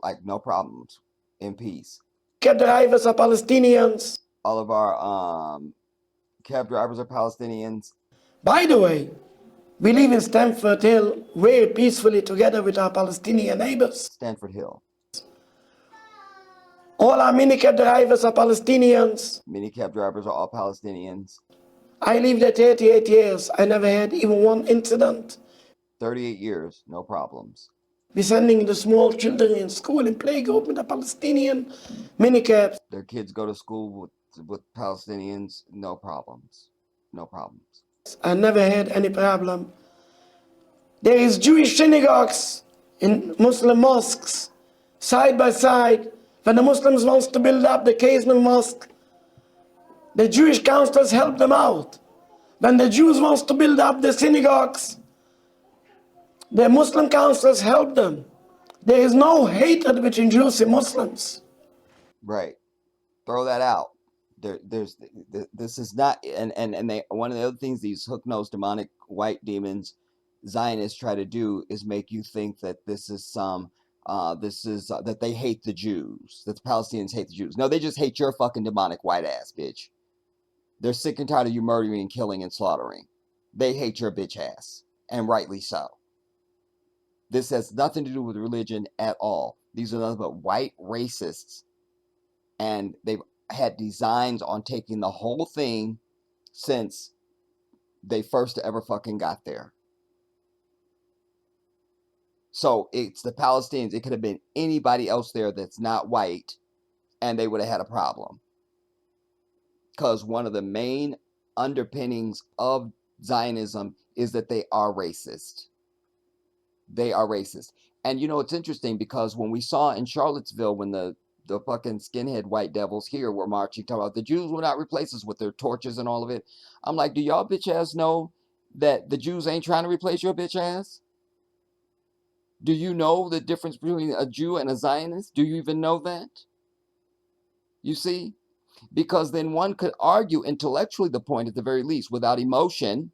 like no problems, in peace. cab drivers are Palestinians. All of our cab drivers are Palestinians. By the way, we live in Stamford Hill very peacefully together with our Palestinian neighbors. Stanford Hill. All our minicab drivers are Palestinians. Many cab drivers are all Palestinians. I lived there 38 years. I never had even one incident. 38 years, no problems. We're sending the small children in school and playgroup with the Palestinian minicabs. Their kids go to school with Palestinians, no problems. No problems. I never had any problem. There is Jewish synagogues in Muslim mosques, side by side. When the Muslims wants to build up the Casement Mosque, the Jewish councillors help them out. When the Jews wants to build up the synagogues, the Muslim councillors help them. There is no hatred between Jews and Muslims. Right. Throw that out. This is not, and they, one of the other things these hook-nosed demonic white demons, Zionists, try to do is make you think that this is that they hate the Jews, that the Palestinians hate the Jews. No, they just hate your fucking demonic white ass, bitch. They're sick and tired of you murdering and killing and slaughtering. They hate your bitch ass, and rightly so. This has nothing to do with religion at all. These are nothing but white racists, and they've had designs on taking the whole thing since they first ever fucking got there. So it's the Palestinians. It could have been anybody else there that's not white, and they would have had a problem. Because one of the main underpinnings of Zionism is that they are racist. They are racist. And you know, it's interesting because when we saw in Charlottesville, when the fucking skinhead white devils here were marching, talking about the Jews will not replace us with their torches and all of it. I'm like, do y'all bitch ass know that the Jews ain't trying to replace your bitch ass? Do you know the difference between a Jew and a Zionist? Do you even know that? You see? Because then one could argue intellectually the point at the very least, without emotion,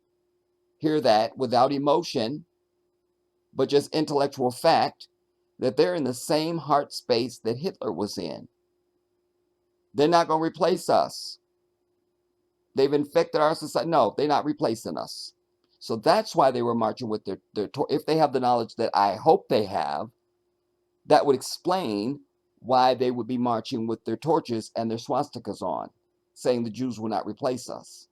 hear that, without emotion, but just intellectual fact, that they're in the same heart space that Hitler was in. They're not going to replace us. They've infected our society. No, they're not replacing us. So that's why they were marching with their if they have the knowledge that I hope they have, that would explain why they would be marching with their torches and their swastikas on, saying the Jews will not replace us.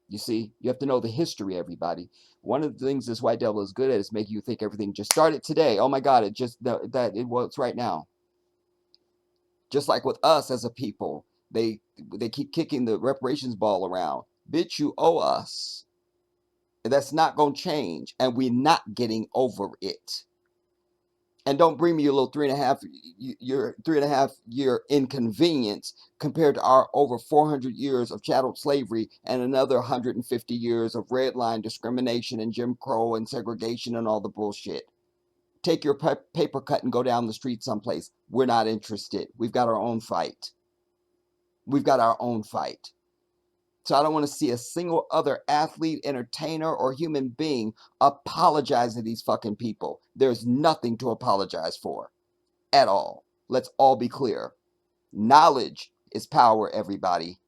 You see, you have to know the history, everybody. One of the things this white devil is good at is making you think everything just started today. Oh my God, it just, that it was right now. Just like with us as a people, they keep kicking the reparations ball around. Bitch, you owe us. And that's not going to change. And we're not getting over it. And don't bring me your little 3.5 year inconvenience compared to our over 400 years of chattel slavery and another 150 years of red line discrimination and Jim Crow and segregation and all the bullshit. Take your paper cut and go down the street someplace. We're not interested. We've got our own fight. We've got our own fight. So I don't want to see a single other athlete, entertainer, or human being apologize to these fucking people. There's nothing to apologize for at all. Let's all be clear. Knowledge is power, everybody.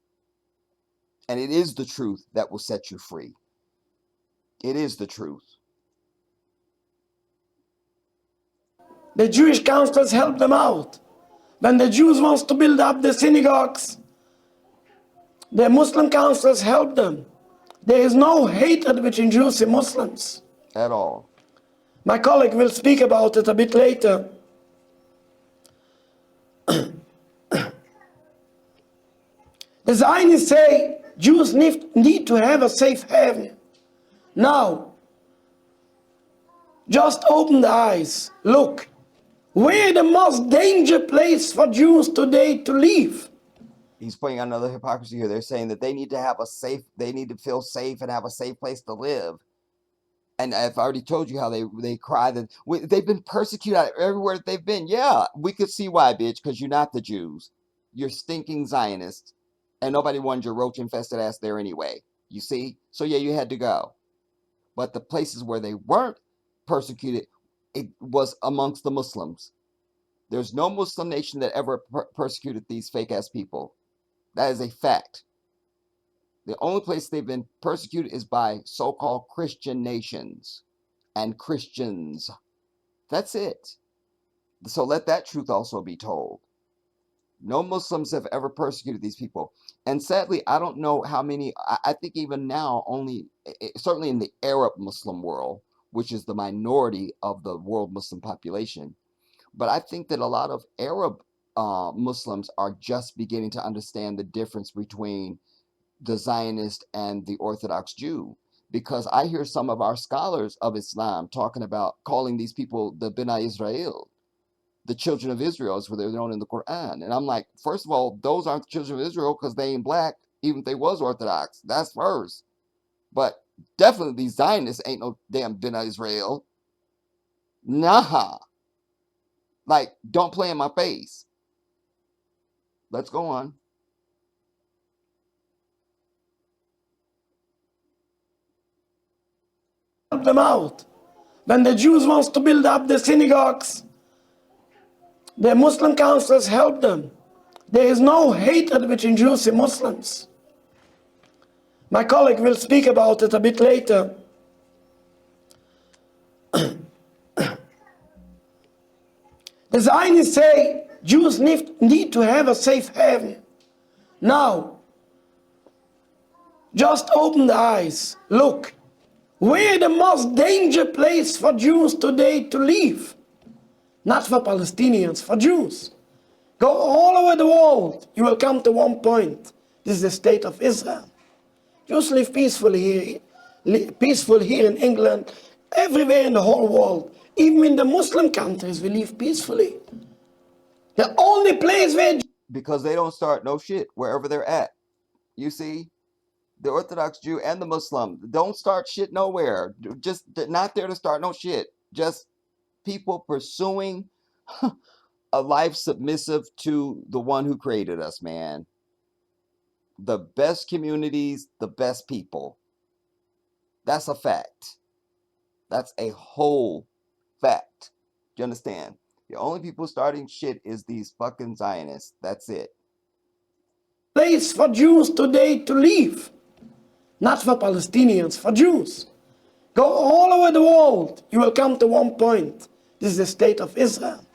And it is the truth that will set you free. It is the truth. The Jewish councils help them out. When the Jews want to build up the synagogues, the Muslim councils help them. There is no hatred between Jews and Muslims. At all. My colleague will speak about it a bit later. The Zionists say Jews need to have a safe haven. Now, just open the eyes. Look, we're the most dangerous place for Jews today to live. He's pointing out another hypocrisy here. They're saying that they need to have they need to feel safe and have a safe place to live. And I've already told you how they cry that they've been persecuted everywhere they've been. Yeah, we could see why, bitch, because you're not the Jews. You're stinking Zionists. And nobody wanted your roach-infested ass there anyway. You see? So yeah, you had to go. But the places where they weren't persecuted, it was amongst the Muslims. There's no Muslim nation that ever persecuted these fake-ass people. That is a fact. The only place they've been persecuted is by so-called Christian nations and Christians. That's it. So let that truth also be told. No Muslims have ever persecuted these people. And sadly, I don't know how many, I think even now only, certainly in the Arab Muslim world, which is the minority of the world Muslim population. But I think that a lot of Arab Muslims are just beginning to understand the difference between the Zionist and the Orthodox Jew, because I hear some of our scholars of Islam talking about calling these people the Bnei Israel, the children of Israel, is what they're known in the Quran. And I'm like, first of all, those aren't the children of Israel because they ain't black, even if they was Orthodox. That's first. But definitely these Zionists ain't no damn Bnei Israel. Nah. Like, don't play in my face. Let's go on. Help them out. When the Jews want to build up the synagogues, the Muslim councils help them. There is no hatred between Jews and Muslims. My colleague will speak about it a bit later. The Zionists say Jews need to have a safe haven. Now, just open the eyes. Look, We're the most dangerous place for Jews today to live. Not for Palestinians, for Jews. Go all over the world, you will come to one point. This is the state of Israel. Jews live peacefully here in England, everywhere in the whole world. Even in the Muslim countries, we live peacefully. The only place where... Because they don't start no shit wherever they're at. You see? The Orthodox Jew and the Muslim don't start shit nowhere. Just not there to start no shit. Just people pursuing a life submissive to the one who created us, man. The best communities, the best people. That's a fact. That's a whole fact. Do you understand? The only people starting shit is these fucking Zionists. That's it. Place for Jews today to live. Not for Palestinians, for Jews. Go all over the world, you will come to one point. This is the state of Israel.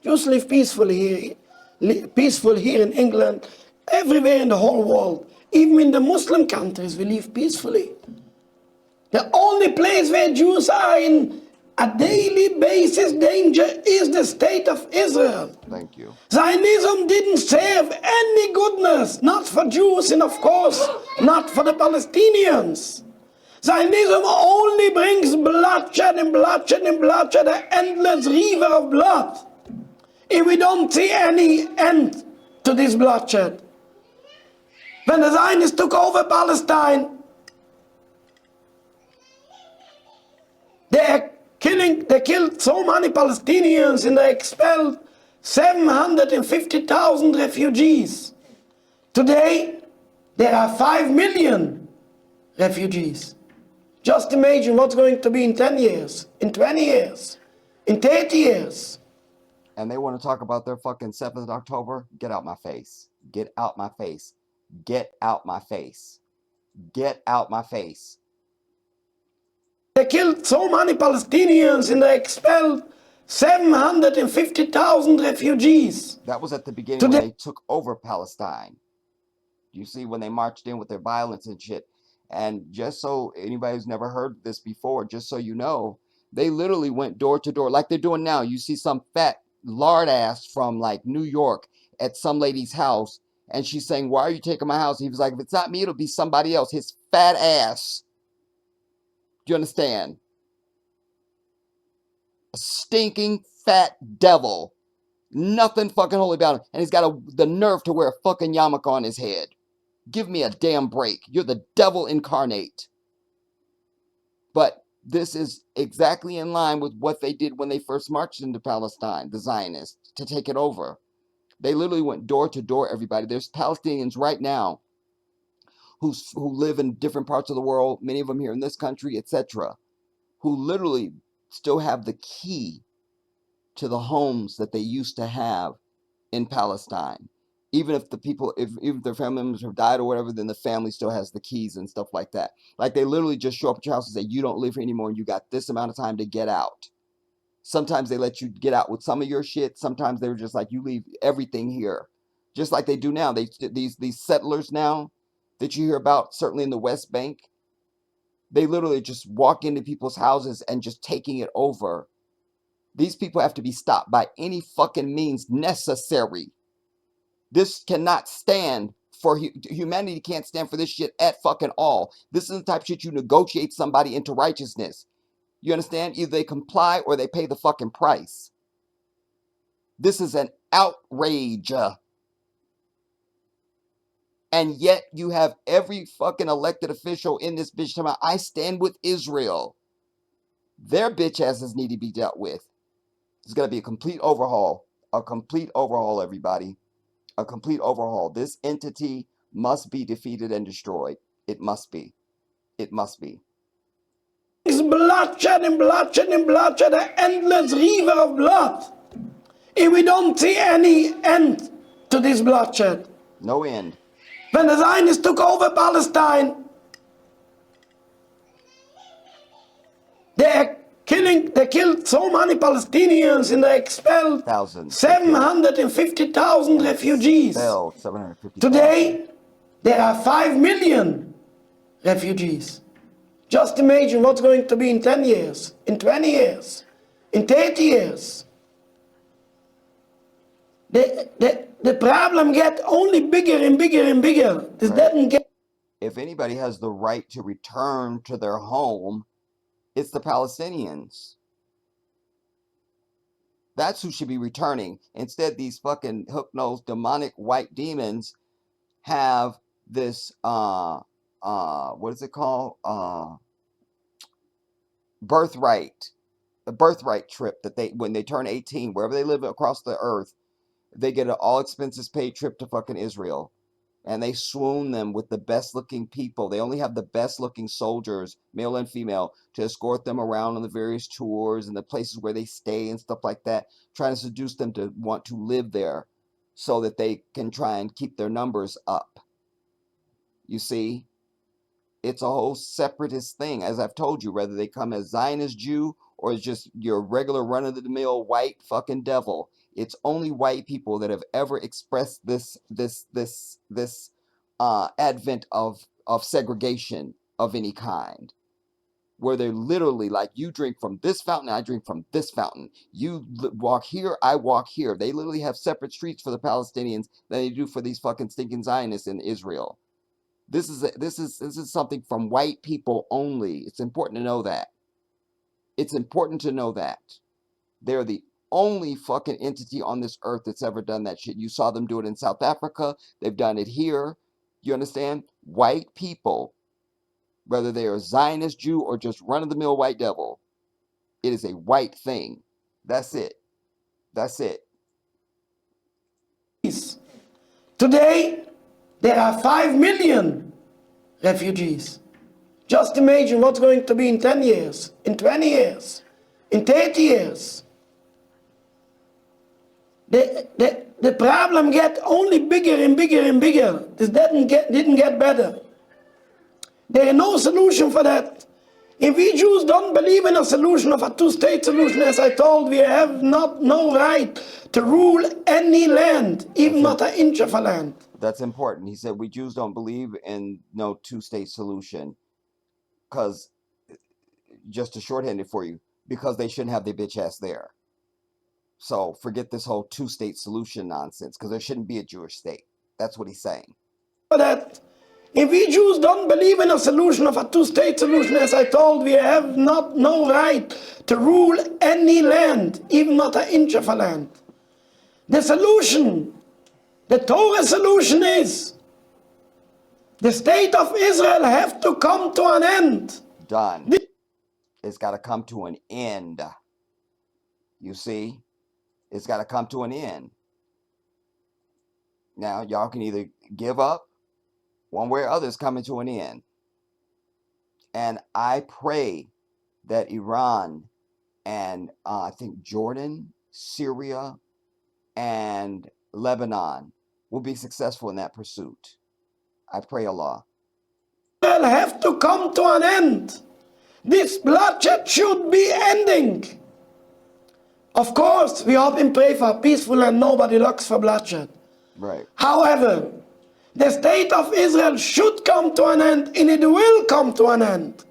Jews live peacefully here in England, everywhere in the whole world. Even in the Muslim countries, we live peacefully. The only place where Jews are in a daily basis danger is the state of Israel. Thank you. Zionism didn't serve any goodness, not for Jews and of course not for the Palestinians. Zionism only brings bloodshed and bloodshed and bloodshed, an endless river of blood. And we don't see any end to this bloodshed. When the Zionists took over Palestine, they killed so many Palestinians and they expelled 750,000 refugees. Today, there are 5 million refugees. Just imagine what's going to be in 10 years, in 20 years, in 30 years. And they want to talk about their fucking 7th of October? Get out my face. Get out my face. Get out my face. Get out my face. They killed so many Palestinians and they expelled 750,000 refugees. That was at the beginning when they took over Palestine. You see, when they marched in with their violence and shit. And just so anybody who's never heard this before, just so you know, they literally went door to door like they're doing now. You see some fat lard ass from like New York at some lady's house and she's saying, "Why are you taking my house?" He was like, "If it's not me, it'll be somebody else." His fat ass. Do you understand? A stinking fat devil. Nothing fucking holy about him. And he's got the nerve to wear a fucking yarmulke on his head. Give me a damn break. You're the devil incarnate. But this is exactly in line with what they did when they first marched into Palestine, the Zionists, to take it over. They literally went door to door, everybody. There's Palestinians right now who live in different parts of the world, many of them here in this country, etc., who literally still have the key to the homes that they used to have in Palestine. Even if the people, if their family members have died or whatever, then the family still has the keys and stuff like that. Like they literally just show up at your house and say, "You don't live here anymore and you got this amount of time to get out." Sometimes they let you get out with some of your shit. Sometimes they're just like, "You leave everything here." Just like they do now. These settlers now that you hear about, certainly in the West Bank, they literally just walk into people's houses and just taking it over. These people have to be stopped by any fucking means necessary. This cannot stand for humanity. Can't stand for this shit at fucking all. This is the type of shit you negotiate somebody into righteousness. You understand? Either they comply or they pay the fucking price. This is an outrage. And yet you have every fucking elected official in this bitch talking about, "I stand with Israel." Their bitch asses need to be dealt with. There's going to be a complete overhaul. A complete overhaul, everybody. A complete overhaul. This entity must be defeated and destroyed. It must be. It must be. It's bloodshed and bloodshed and bloodshed, an endless river of blood. And we don't see any end to this bloodshed. No end. When the Zionists took over Palestine, they killed so many Palestinians and they expelled 750,000 refugees. Today, there are 5 million refugees. Just imagine what's going to be in 10 years, in 20 years, in 30 years. The problem gets only bigger and bigger and bigger. This doesn't get. If anybody has the right to return to their home, it's the Palestinians. That's who should be returning. Instead, these fucking hook-nosed demonic white demons have this what is it called? Birthright. The birthright trip that they, when they turn 18, wherever they live across the earth, they get an all expenses paid trip to fucking Israel. And they swoon them with the best looking people. They only have the best looking soldiers, male and female, to escort them around on the various tours and the places where they stay and stuff like that, trying to seduce them to want to live there so that they can try and keep their numbers up. You see, it's a whole separatist thing. As I've told you, whether they come as Zionist Jew or as just your regular run-of-the-mill white fucking devil, it's only white people that have ever expressed this advent of segregation of any kind, where they're literally like, you drink from this fountain, I drink from this fountain. You walk here, I walk here. They literally have separate streets for the Palestinians than they do for these fucking stinking Zionists in Israel. This is something from white people only. It's important to know that. It's important to know that. They're the only fucking entity on this earth that's ever done that shit. You saw them do it in South Africa. They've done it here. You understand? White people, whether they are Zionist Jew or just run-of-the-mill white devil, it is a white thing. That's it. That's it. Today, there are 5 million refugees. Just imagine what's going to be in 10 years, in 20 years, in 30 years. The problem gets only bigger and bigger and bigger. This didn't get better. There is no solution for that. If we Jews don't believe in a solution of a two-state solution, as I told, we have no right to rule any land, even not an inch of a land. That's important. He said we Jews don't believe in no two-state solution, because, just to shorthand it for you, because they shouldn't have their bitch ass there. So forget this whole two-state solution nonsense, because there shouldn't be a Jewish state. That's what he's saying. That if we Jews don't believe in a solution of a two-state solution, as I told, we have no right to rule any land, even not an inch of a land. The solution, the Torah solution is, the state of Israel have to come to an end. Done. It's got to come to an end. You see? It's got to come to an end. Now, y'all can either give up, one way or other, it's coming to an end. And I pray that Iran and I think Jordan, Syria, and Lebanon will be successful in that pursuit. I pray Allah. Israel have to come to an end. This bloodshed should be ending. Of course, we hope and pray for peaceful and nobody looks for bloodshed. Right. However, the state of Israel should come to an end, and it will come to an end.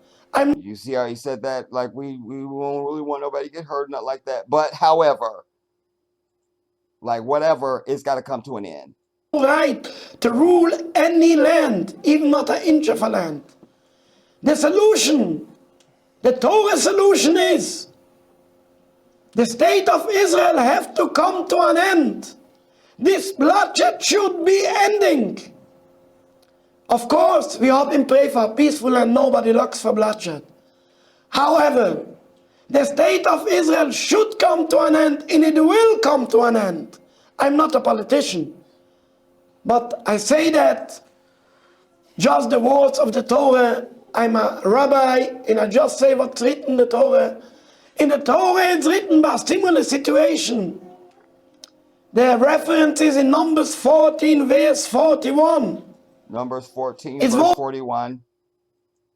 You see how he said that? Like, we won't really want nobody to get hurt, not like that. But, however, like, whatever, it's got to come to an end. Right to rule any land, even not an inch of a land. The solution, the Torah solution is, the state of Israel have to come to an end. This bloodshed should be ending. Of course, we hope and pray for peaceful and nobody looks for bloodshed. However, the state of Israel should come to an end, and it will come to an end. I'm not a politician, but I say that just the words of the Torah. I'm a rabbi, and I just say what's written in the Torah. In the Torah, it's written by a similar situation. The reference is in Numbers 14, verse 41. Numbers 14, It's verse 41.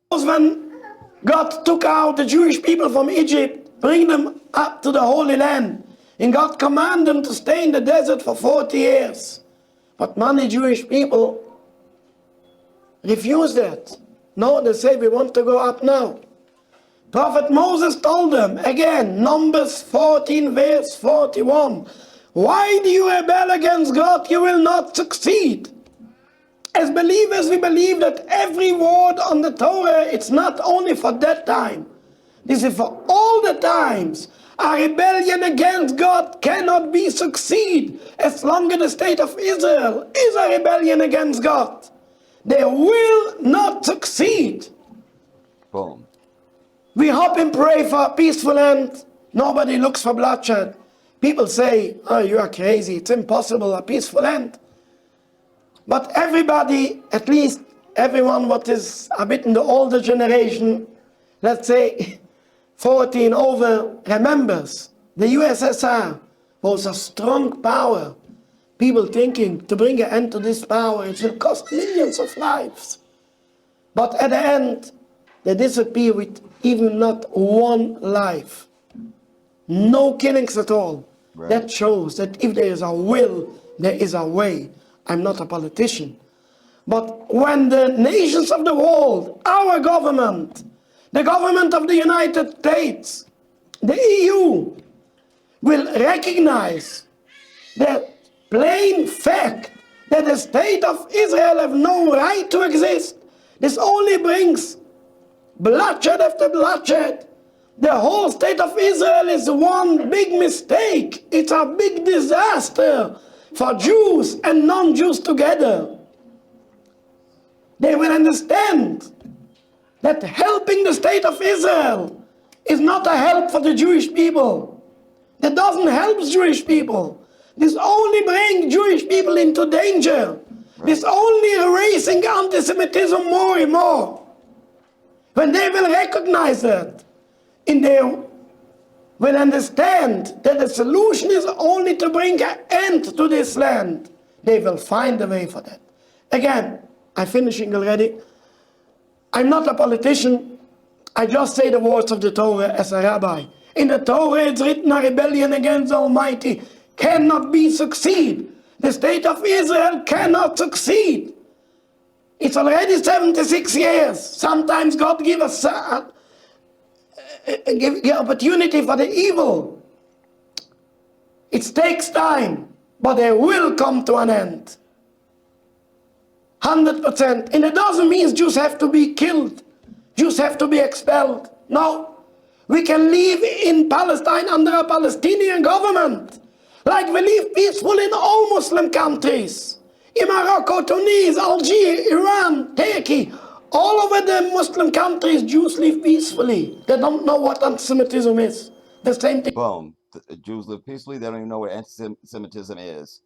When God took out the Jewish people from Egypt, bring them up to the Holy Land, and God commanded them to stay in the desert for 40 years. But many Jewish people refused that. No, they say we want to go up now. Prophet Moses told them, again, Numbers 14 verse 41, why do you rebel against God? You will not succeed. As believers, we believe that every word on the Torah, it's not only for that time. This is for all the times. A rebellion against God cannot be succeed as long as the state of Israel is a rebellion against God. They will not succeed. Boom. We hope and pray for a peaceful end. Nobody looks for bloodshed. People say, oh, you are crazy. It's impossible, a peaceful end. But everybody, at least everyone what is a bit in the older generation, let's say 14 over, remembers the USSR was a strong power. People thinking to bring an end to this power, it will cost millions of lives. But at the end, they disappear with even not one life. No killings at all. Right. That shows that if there is a will, there is a way. I'm not a politician. But when the nations of the world, our government, the government of the United States, the EU, will recognize the plain fact that the state of Israel have no right to exist, this only brings bloodshed after bloodshed. The whole state of Israel is one big mistake. It's a big disaster for Jews and non-Jews together. They will understand that helping the state of Israel is not a help for the Jewish people. That doesn't help Jewish people. This only brings Jewish people into danger. This only raising anti-Semitism more and more. When they will recognize that, and they will understand that the solution is only to bring an end to this land, they will find a way for that. Again, I'm finishing already. I'm not a politician. I just say the words of the Torah as a rabbi. In the Torah it's written, a rebellion against the Almighty cannot be succeed. The state of Israel cannot succeed. It's already 76 years. Sometimes God gives us give opportunity for the evil. It takes time, but they will come to an end. 100%. And it doesn't mean Jews have to be killed. Jews have to be expelled. No. We can live in Palestine under a Palestinian government, like we live peaceful in all Muslim countries. In Morocco, Tunisia, Algeria, Iran, Turkey, all over the Muslim countries, Jews live peacefully. They don't know what anti-Semitism is. The same thing. Boom. The Jews live peacefully. They don't even know what anti-Semitism is.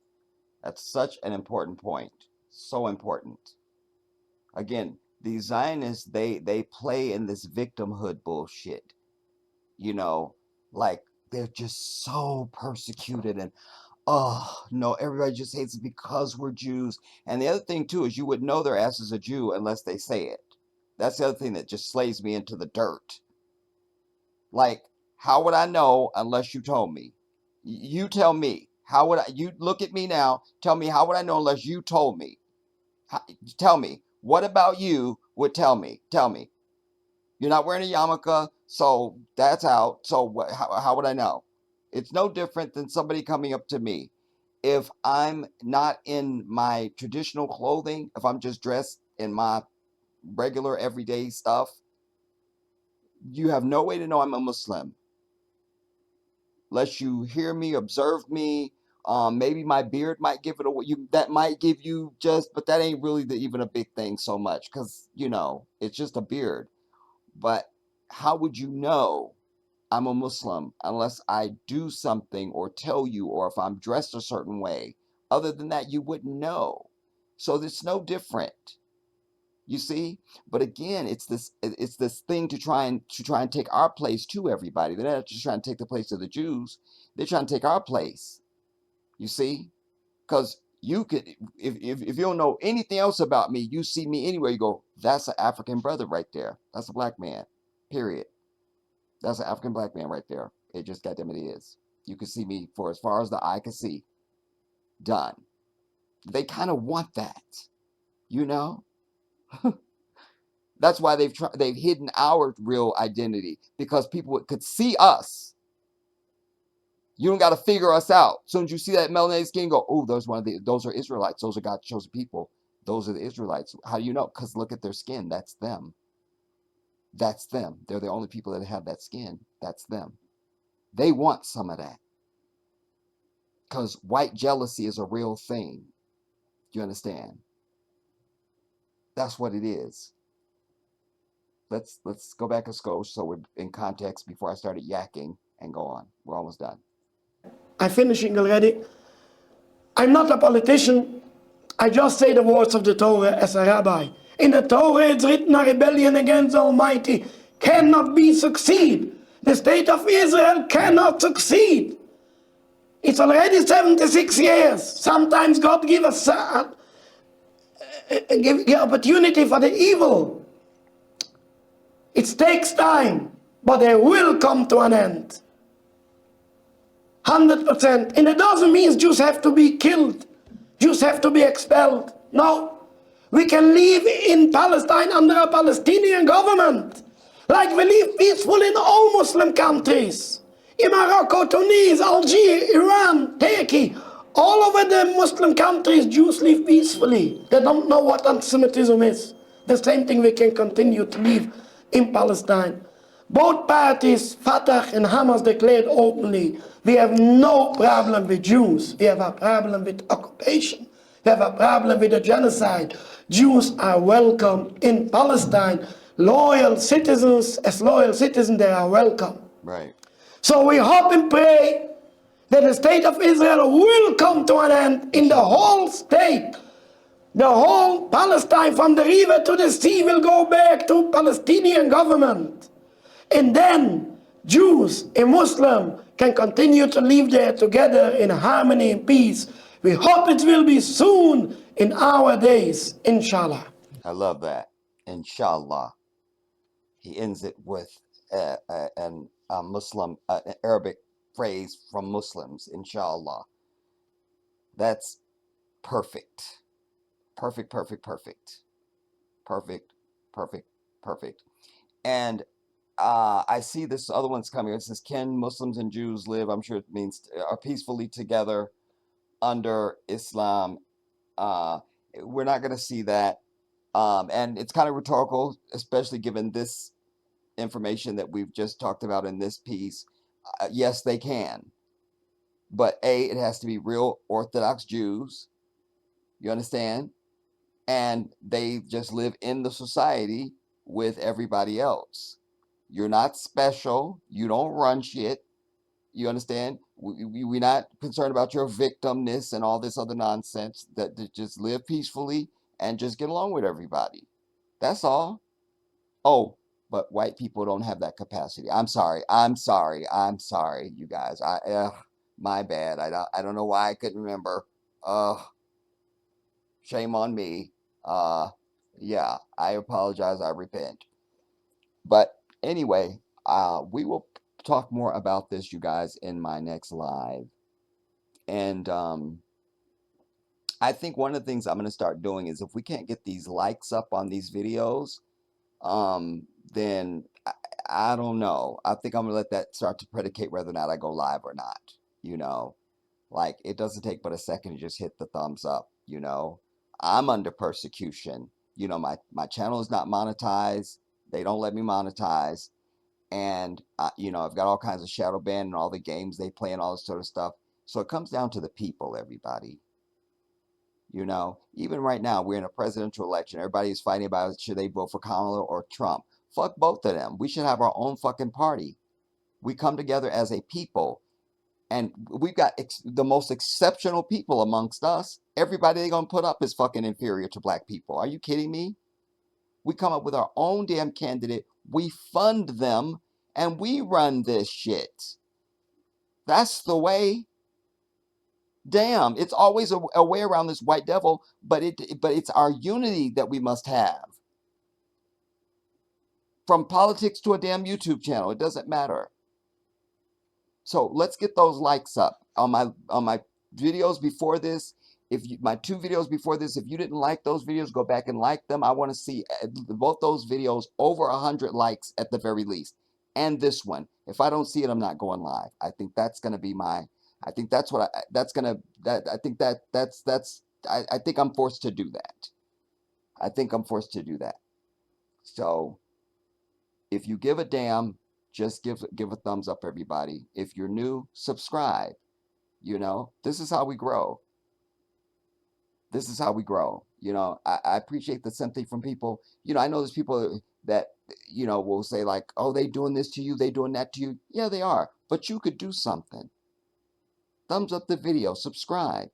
That's such an important point. So important. Again, these Zionists, they play in this victimhood bullshit. You know, like they're just so persecuted and oh no, everybody just hates us because we're Jews. And the other thing too is you would know their ass is a Jew unless they say it. That's the other thing that just slays me into the dirt. Like, how would I know unless you told me? You tell me. How would I? You look at me now. Tell me, how would I know unless you told me? Tell me. What about you would tell me? Tell me. You're not wearing a yarmulke, so that's out. So how would I know? It's no different than somebody coming up to me. If I'm not in my traditional clothing, if I'm just dressed in my regular everyday stuff, you have no way to know I'm a Muslim. Unless you hear me, observe me, maybe my beard might give it away. That might give you just, but that ain't really even a big thing so much because, you know, it's just a beard. But how would you know I'm a Muslim unless I do something or tell you, or if I'm dressed a certain way? Other than that, you wouldn't know. So it's no different. You see? But again, it's this thing to try and take our place to everybody. They're not just trying to take the place of the Jews. They're trying to take our place. You see? Because you could, if you don't know anything else about me, you see me anywhere, you go, that's an African brother right there. That's a black man. Period. That's an African black man right there. It just goddamn it is. You can see me for as far as the eye can see. Done. They kind of want that. You know? That's why they've hidden our real identity, because people could see us. You don't got to figure us out. As soon as you see that melanated skin, go, oh, those are Israelites. Those are God's chosen people. Those are the Israelites. How do you know? Because look at their skin. That's them. That's them. They're the only people that have that skin. That's them. They want some of that. Because white jealousy is a real thing. You understand? That's what it is. Let's go back a skosh so we're in context before I started yakking and go on. We're almost done. I'm finishing already. I'm not a politician. I just say the words of the Torah as a rabbi. In the Torah it's written, a rebellion against the Almighty cannot succeed. The state of Israel cannot succeed. It's already 76 years. Sometimes God gives us give opportunity for the evil. It takes time, but they will come to an end. 100%. And it doesn't mean Jews have to be killed. Jews have to be expelled. No. We can live in Palestine under a Palestinian government, like we live peaceful in all Muslim countries. In Morocco, Tunisia, Algeria, Iran, Turkey, all over the Muslim countries, Jews live peacefully. They don't know what anti-Semitism is. The same thing we can continue to live in Palestine. Both parties, Fatah and Hamas, declared openly, we have no problem with Jews. We have a problem with occupation. We have a problem with the genocide. Jews are welcome in Palestine. Loyal citizens, as loyal citizens, they are welcome. Right. So we hope and pray that the state of Israel will come to an end in the whole state. The whole Palestine, from the river to the sea, will go back to Palestinian government. And then Jews and Muslims can continue to live there together in harmony and peace. We hope it will be soon in our days, inshallah. I love that. Inshallah. He ends it with a Muslim, an Arabic phrase from Muslims, inshallah. That's perfect. Perfect, perfect, perfect. Perfect, perfect, perfect. And I see this other one's coming. It says, can Muslims and Jews live? I'm sure it means are peacefully together under Islam. We're not going to see that. And it's kind of rhetorical, especially given this information that we've just talked about in this piece. Yes, they can. But it has to be real Orthodox Jews. You understand? And they just live in the society with everybody else. You're not special. You don't run shit. You understand? We're not concerned about your victimness and all this other nonsense. That just live peacefully and just get along with everybody. That's all. Oh, but white people don't have that capacity. I'm sorry, you guys. My bad. I don't know why I couldn't remember. Shame on me. Yeah, I apologize. I repent. But anyway, we will talk more about this, you guys, in my next live. And I think one of the things I'm going to start doing is, if we can't get these likes up on these videos, then I don't know. I think I'm going to let that start to predicate whether or not I go live or not. You know, like, it doesn't take but a second to just hit the thumbs up. You know, I'm under persecution. You know, my channel is not monetized. They don't let me monetize. And, you know, I've got all kinds of shadow ban and all the games they play and all this sort of stuff. So it comes down to the people, everybody. You know, even right now, we're in a presidential election. Everybody is fighting about, should they vote for Kamala or Trump? Fuck both of them. We should have our own fucking party. We come together as a people. And we've got the most exceptional people amongst us. Everybody they're going to put up is fucking inferior to black people. Are you kidding me? We come up with our own damn candidate. We fund them. And we run this shit. That's the way. Damn, it's always a way around this white devil, but it's our unity that we must have. From politics to a damn YouTube channel, it doesn't matter. So let's get those likes up on my videos before this. my 2 videos before this, if you didn't like those videos, go back and like them. I want to see both those videos over 100 likes at the very least. And this one. If I don't see it, I'm not going live. I think that's going to be my, I think that's what that's going to, I think I think I'm forced to do that. I think I'm forced to do that. So if you give a damn, just give a thumbs up, everybody. If you're new, subscribe. You know, this is how we grow. This is how we grow. You know, I appreciate the sympathy from people. You know, I know there's people that, you know, will say like, oh, they doing this to you, they doing that to you. Yeah, they are. But you could do something. Thumbs up the video, subscribe.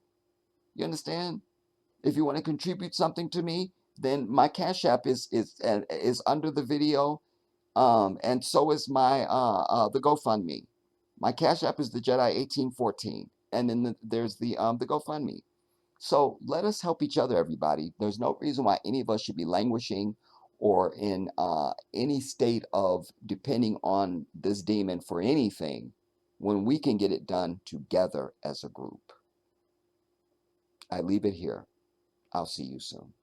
You understand? If you want to contribute something to me, then my Cash App is under the video. And so is my the GoFundMe. My Cash App is the Jedi 1814. And then there's the GoFundMe. So let us help each other, everybody. There's no reason why any of us should be languishing or in any state of depending on this demon for anything when we can get it done together as a group. I leave it here. I'll see you soon.